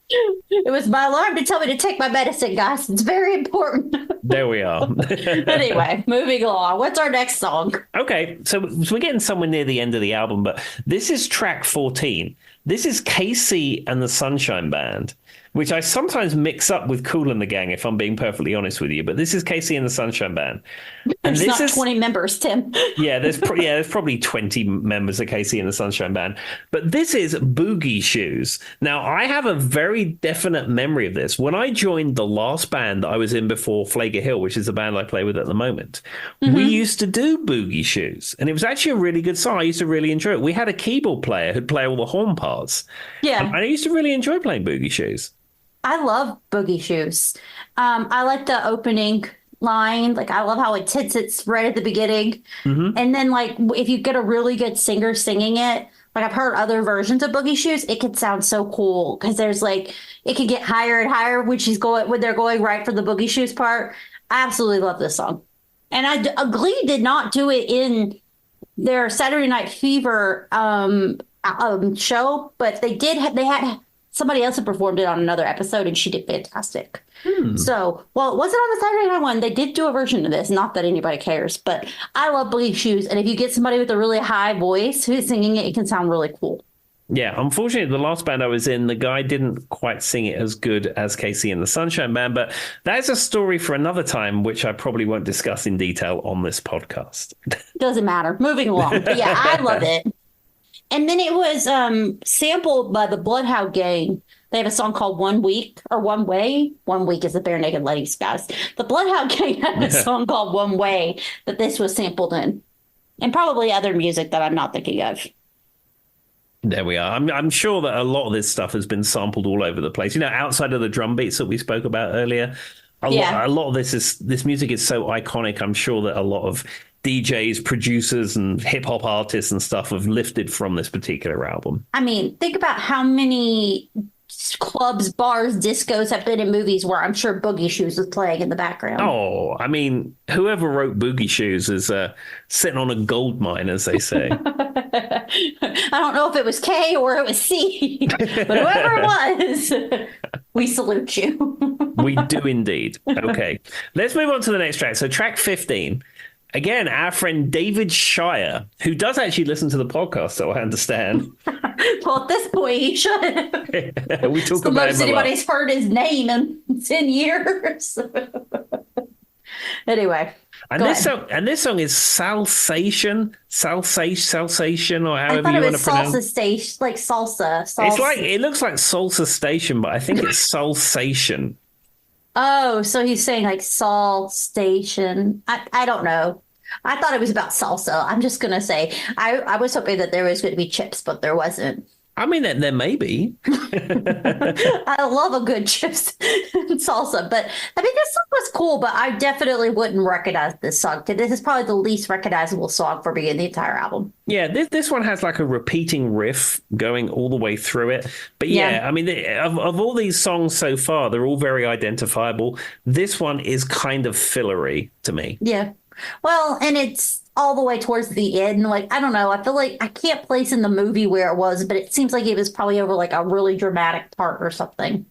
It was my alarm to tell me to take my medicine, guys. It's very important. There we are. Anyway, moving along. What's our next song? Okay, so we're getting somewhere near the end of the album, but this is track 14. This is KC and the Sunshine Band, which I sometimes mix up with Kool and the Gang, if I'm being perfectly honest with you. But this is KC and the Sunshine Band. And there's not 20 members, Tim. Yeah, there's probably 20 members of KC and the Sunshine Band. But this is Boogie Shoes. Now, I have a very definite memory of this. When I joined the last band that I was in before Flagger Hill, which is the band I play with at the moment, we used to do Boogie Shoes. And it was actually a really good song. I used to really enjoy it. We had a keyboard player who'd play all the horn parts. Yeah. And I used to really enjoy playing Boogie Shoes. I love Boogie Shoes. I like the opening line. Like, I love how it hits it's right at the beginning. Hmm. And then, like, if you get a really good singer singing it, like I've heard other versions of Boogie Shoes, it could sound so cool because there's like it can get higher and higher when they're going right for the Boogie Shoes part. I absolutely love this song, and Glee did not do it in their Saturday Night Fever show, but they had somebody else who performed it on another episode, and she did fantastic. So, well, it wasn't on the Saturday Night one. They did do a version of this. Not that anybody cares, but I love Boogie Shoes, and if you get somebody with a really high voice who's singing it, it can sound really cool. Yeah, unfortunately, the last band I was in, the guy didn't quite sing it as good as Casey and the Sunshine Band, but that's a story for another time, which I probably won't discuss in detail on this podcast. Doesn't matter. Moving along. But yeah, I love it. And then it was sampled by the Bloodhound Gang. They have a song called One Week or One Way. One Week is the Bare Naked Ladies, guys. The Bloodhound Gang had a song called One Way that this was sampled in, and probably other music that I'm not thinking of. There we are. I'm sure that a lot of this stuff has been sampled all over the place. You know, outside of the drum beats that we spoke about earlier, a lot of this music is so iconic. I'm sure that a lot of DJs, producers, and hip hop artists and stuff have lifted from this particular album. I mean, think about how many clubs, bars, discos have been in movies where I'm sure Boogie Shoes was playing in the background. Oh, I mean, whoever wrote Boogie Shoes is sitting on a gold mine, as they say. I don't know if it was K or it was C, but whoever it was, we salute you. We do indeed. Okay, let's move on to the next track. So track 15. Again, our friend David Shire, who does actually listen to the podcast, so I understand. Well, at this point, he should. We talk the about most him a lot. anybody's heard his name in 10 years. Anyway. And this song is Salsation, or I however thought you it want was to pronounce salsa station, like salsa. It's like it looks like Salsa Station, but I think it's Salsation. Oh, so he's saying like Salt Station. I don't know. I thought it was about salsa. I'm just gonna say I was hoping that there was going to be chips, but there wasn't. I mean, there may be. I love a good chips and salsa, but I mean, this song was cool, but I definitely wouldn't recognize this song. This is probably the least recognizable song for me in the entire album. Yeah, this one has like a repeating riff going all the way through it. But yeah. I mean, of all these songs so far, they're all very identifiable. This one is kind of fillery to me. Yeah. Well, and it's all the way towards the end. Like, I don't know. I feel like I can't place in the movie where it was, but it seems like it was probably over like a really dramatic part or something.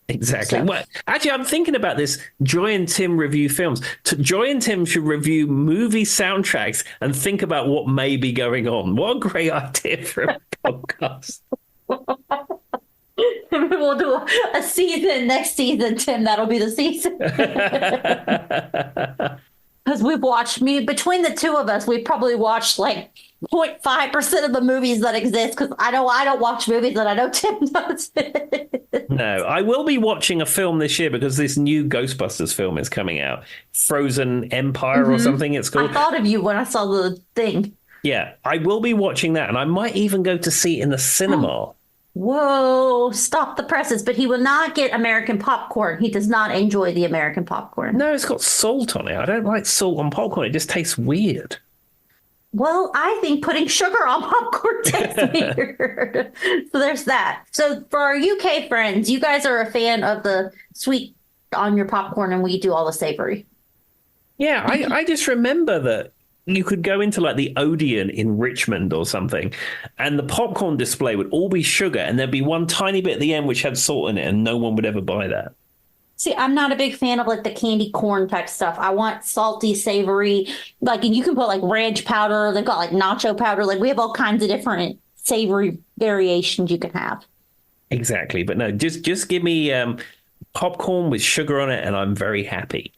Exactly. So. Well, actually, I'm thinking about this. Joy and Tim review films. Joy and Tim should review movie soundtracks and think about what may be going on. What a great idea for a podcast. We'll do a season next season, Tim. That'll be the season. Because we've watched between the two of us, we've probably watched like 0.5% of the movies that exist. Because I don't watch movies that I know Tim does. No, I will be watching a film this year because this new Ghostbusters film is coming out. Frozen Empire or something it's called. I thought of you when I saw the thing. Yeah, I will be watching that. And I might even go to see it in the cinema. Whoa, stop the presses. But he will not get American popcorn. He does not enjoy the American popcorn. No, it's got salt on it. I don't like salt on popcorn. It just tastes weird. Well, I think putting sugar on popcorn tastes weird. So there's that. So for our UK friends, you guys are a fan of the sweet on your popcorn and we do all the savory. Yeah, I just remember that you could go into like the Odeon in Richmond or something, and the popcorn display would all be sugar, and there'd be one tiny bit at the end which had salt in it, and no one would ever buy that. See, I'm not a big fan of like the candy corn type stuff. I want salty, savory, like, and you can put like ranch powder. They've got like nacho powder. Like we have all kinds of different savory variations you can have. Exactly, but no, just give me popcorn with sugar on it, and I'm very happy.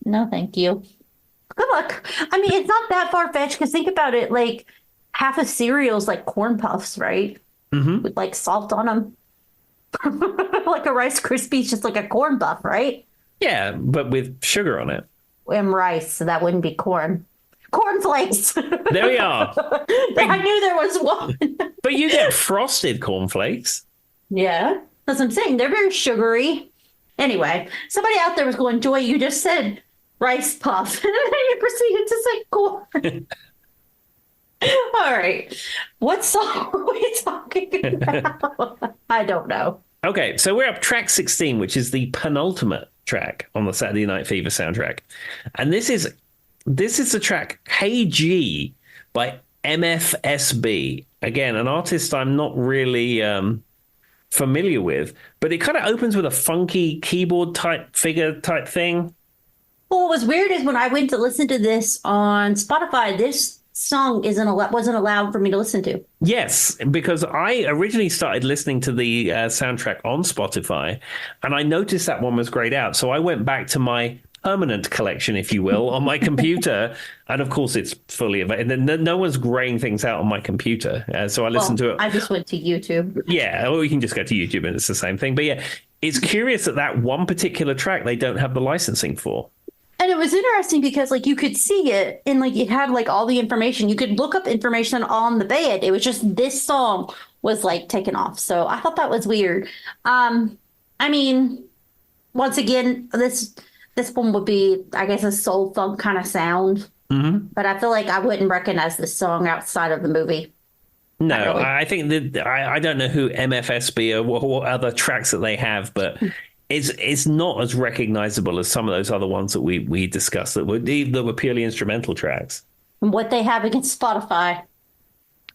No, thank you. Good luck. I mean, it's not that far-fetched because think about it, like half of cereal's like corn puffs, right? Mm-hmm. With like salt on them. Like a Rice Krispie's just like a corn puff, right? Yeah, but with sugar on it. And rice, so that wouldn't be corn. Cornflakes. There we are. I knew there was one. But you get frosted cornflakes. Yeah. That's what I'm saying. They're very sugary. Anyway, somebody out there was going, Joy, you just said rice puff. And then you proceeded to say corn. All right. What song are we talking about? I don't know. Okay, so we're up track 16, which is the penultimate track on the Saturday Night Fever soundtrack. And this is the track Hey G by MFSB. Again, an artist I'm not really familiar with, but it kind of opens with a funky keyboard type figure type thing. Well, what was weird is when I went to listen to this on Spotify, this song wasn't allowed for me to listen to. Yes, because I originally started listening to the soundtrack on Spotify, and I noticed that one was grayed out. So I went back to my permanent collection, if you will, on my computer, and of course it's fully available. No one's graying things out on my computer, so I listened to it. I just went to YouTube. Yeah, or you can just go to YouTube and it's the same thing. But yeah, it's curious that one particular track they don't have the licensing for. And it was interesting because like you could see it and like it had like all the information. You could look up information on the band. It was just this song was like taken off. So I thought that was weird. I mean, once again, this one would be, I guess, a soul funk kind of sound. Mm-hmm. But I feel like I wouldn't recognize this song outside of the movie. No, really. I think that I don't know who MFSB or what other tracks that they have, but it's not as recognizable as some of those other ones that we discussed that were purely instrumental tracks. And what they have against Spotify.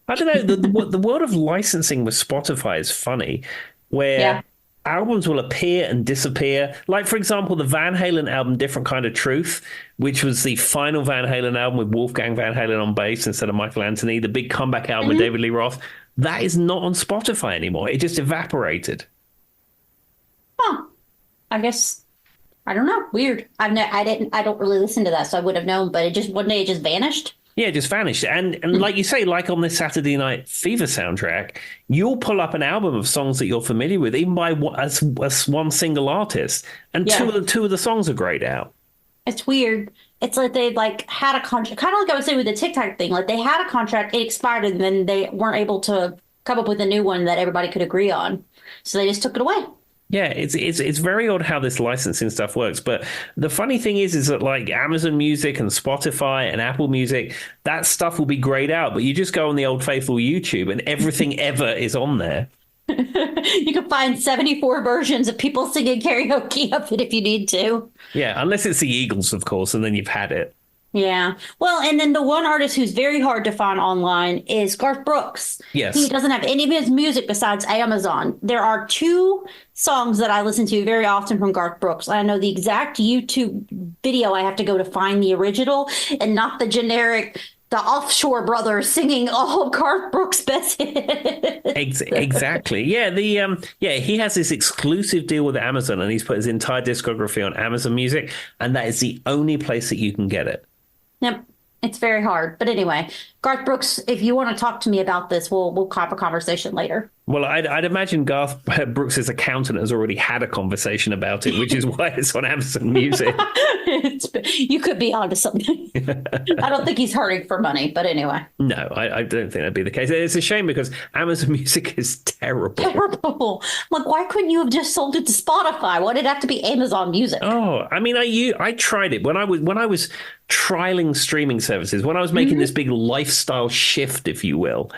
I don't know. The world of licensing with Spotify is funny, where albums will appear and disappear. Like, for example, the Van Halen album, Different Kind of Truth, which was the final Van Halen album with Wolfgang Van Halen on bass instead of Michael Anthony, the big comeback album with David Lee Roth, that is not on Spotify anymore. It just evaporated. Huh. I guess, I don't know. Weird. I don't really listen to that, so I would have known, but one day it just vanished. Yeah, it just vanished. And like you say, like on this Saturday Night Fever soundtrack, you'll pull up an album of songs that you're familiar with, even by as one single artist, and two of the songs are grayed out. It's weird. It's like they had a contract, kind of like I was saying with the TikTok thing. Like they had a contract, it expired, and then they weren't able to come up with a new one that everybody could agree on, so they just took it away. Yeah, it's very odd how this licensing stuff works. But the funny thing is that like Amazon Music and Spotify and Apple Music, that stuff will be grayed out. But you just go on the old faithful YouTube and everything ever is on there. You can find 74 versions of people singing karaoke of it if you need to. Yeah, unless it's the Eagles, of course, and then you've had it. Yeah. Well, and then the one artist who's very hard to find online is Garth Brooks. Yes. He doesn't have any of his music besides Amazon. There are 2 songs that I listen to very often from Garth Brooks. I know the exact YouTube video I have to go to find the original and not the generic, the Offshore Brothers singing all of Garth Brooks' best hits. Exactly. Yeah. He has this exclusive deal with Amazon, and he's put his entire discography on Amazon Music, and that is the only place that you can get it. Yep. It's very hard. But anyway, Garth Brooks, if you want to talk to me about this, we'll have a conversation later. Well, I'd imagine Garth Brooks' accountant has already had a conversation about it, which is why it's on Amazon Music. You could be onto something. I don't think he's hurting for money, but anyway. No, I don't think that'd be the case. It's a shame because Amazon Music is terrible. Terrible. Like, why couldn't you have just sold it to Spotify? Why did it have to be Amazon Music? Oh, I mean, I tried it when I was trialing streaming services, when I was making this big lifestyle shift, if you will.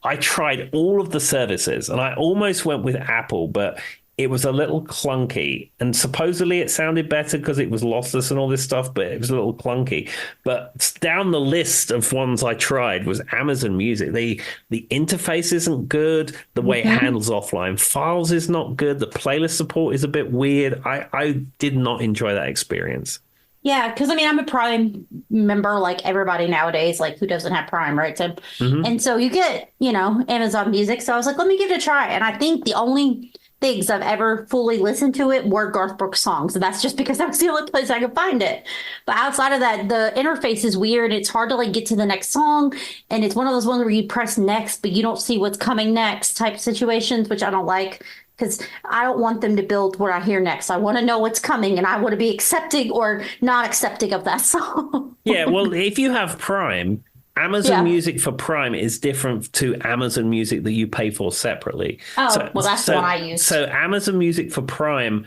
I tried all of the services and I almost went with Apple, but it was a little clunky. And supposedly it sounded better because it was lossless and all this stuff, but it was a little clunky. But down the list of ones I tried was Amazon Music. The interface isn't good. The way it handles offline files is not good. The playlist support is a bit weird. I did not enjoy that experience. Yeah, because I mean, I'm a Prime member like everybody nowadays, like who doesn't have Prime, right? So, and so you get, Amazon Music. So I was like, let me give it a try. And I think the only things I've ever fully listened to it were Garth Brooks songs. And that's just because that was the only place I could find it. But outside of that, the interface is weird. It's hard to get to the next song. And it's one of those ones where you press next, but you don't see what's coming next type situations, which I don't like. Because I don't want them to build what I hear next. I want to know what's coming, and I want to be accepting or not accepting of that song. Yeah, well, if you have Prime, Amazon Music for Prime is different to Amazon Music that you pay for separately. Oh, well, that's the one I use. So Amazon Music for Prime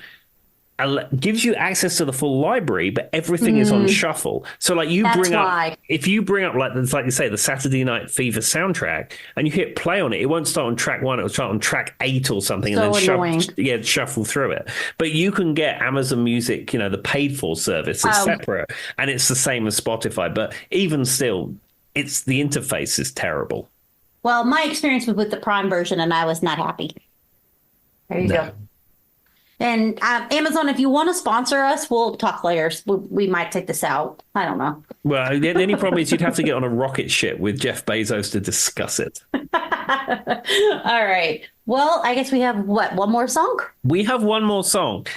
gives you access to the full library, but everything is on shuffle. So like if you bring up like you say, the Saturday Night Fever soundtrack and you hit play on it, it won't start on track 1, it'll start on track 8 or something, so and then shuffle through it. But you can get Amazon Music, the paid for service is separate, and it's the same as Spotify. But even still, the interface is terrible. Well, my experience was with the Prime version, and I was not happy. There you go. And Amazon, if you want to sponsor us, we'll talk later. We might take this out. I don't know. Well, the only problem is you'd have to get on a rocket ship with Jeff Bezos to discuss it. All right. Well, I guess we have, one more song? We have one more song.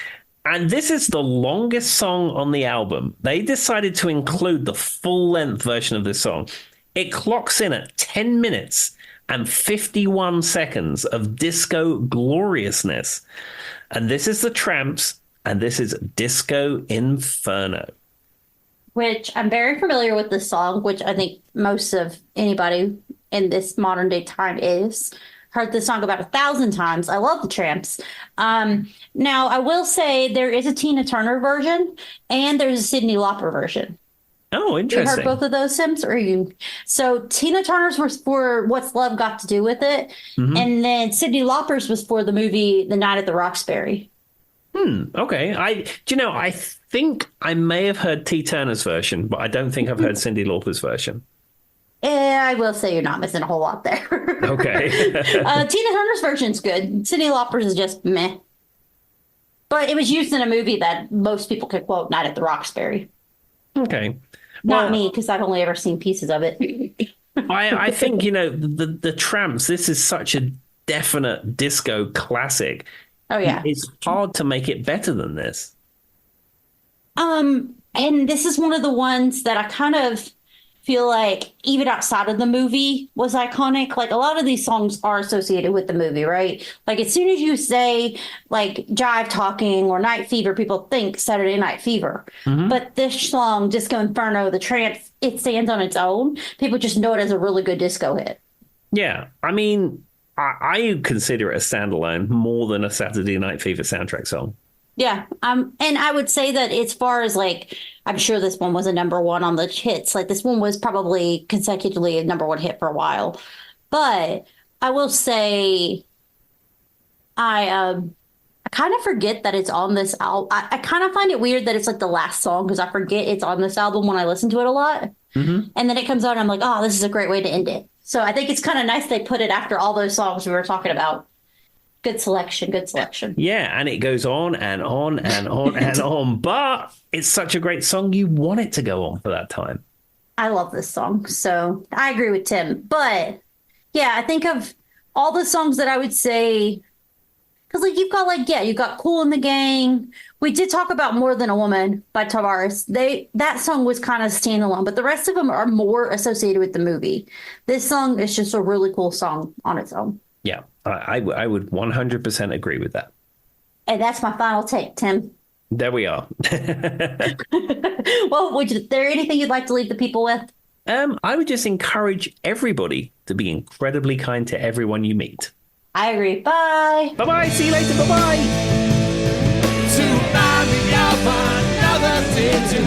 And this is the longest song on the album. They decided to include the full-length version of this song. It clocks in at 10 minutes and 51 seconds of disco gloriousness. And this is the Tramps, and this is Disco Inferno. Which I'm very familiar with this song, which I think most of anybody in this modern day time is. Heard this song about 1,000 times. I love the Tramps. Now, I will say there is a Tina Turner version, and there's a Cyndi Lauper version. Oh, interesting. You heard both of those, Sims? So Tina Turner's was for What's Love Got to Do with It, and then Cyndi Lauper's was for the movie The Night at the Roxbury. Okay. I think I may have heard T. Turner's version, but I don't think I've heard Cyndi Lauper's version. I will say you're not missing a whole lot there. Okay. Tina Turner's version's good. Cyndi Lauper's is just meh. But it was used in a movie that most people could quote, Night at the Roxbury. Okay. Not me, because I've only ever seen pieces of it. I think, the Tramps, this is such a definite disco classic. Oh, yeah. It's hard to make it better than this. And this is one of the ones that I kind of feel like even outside of the movie was iconic. Like a lot of these songs are associated with the movie, right? Like as soon as you say like Jive Talking or Night Fever, people think Saturday Night Fever. But this song, Disco Inferno, the Tramps, it stands on its own. People just know it as a really good disco hit. Yeah. I mean, I consider it a standalone more than a Saturday Night Fever soundtrack song. Yeah. And I would say that as far as like, I'm sure this one was a #1 on the hits. Like this one was probably consecutively a #1 hit for a while. But I will say I kind of forget that it's on this album. I kind of find it weird that it's like the last song because I forget it's on this album when I listen to it a lot. And then it comes out and I'm like, oh, this is a great way to end it. So I think it's kind of nice they put it after all those songs we were talking about. Good selection, good selection. Yeah, and it goes on and on and on and on. But it's such a great song, you want it to go on for that time. I love this song, so I agree with Tim. But yeah, I think of all the songs that I would say, because like you've got Kool and the Gang. We did talk about More Than a Woman by Tavares. That song was kind of standalone, but the rest of them are more associated with the movie. This song is just a really cool song on its own. Yeah, I would 100% agree with that. And that's my final take, Tim. There we are. Well, is there anything you'd like to leave the people with? I would just encourage everybody to be incredibly kind to everyone you meet. I agree. Bye. Bye-bye. See you later. Bye-bye. To another day to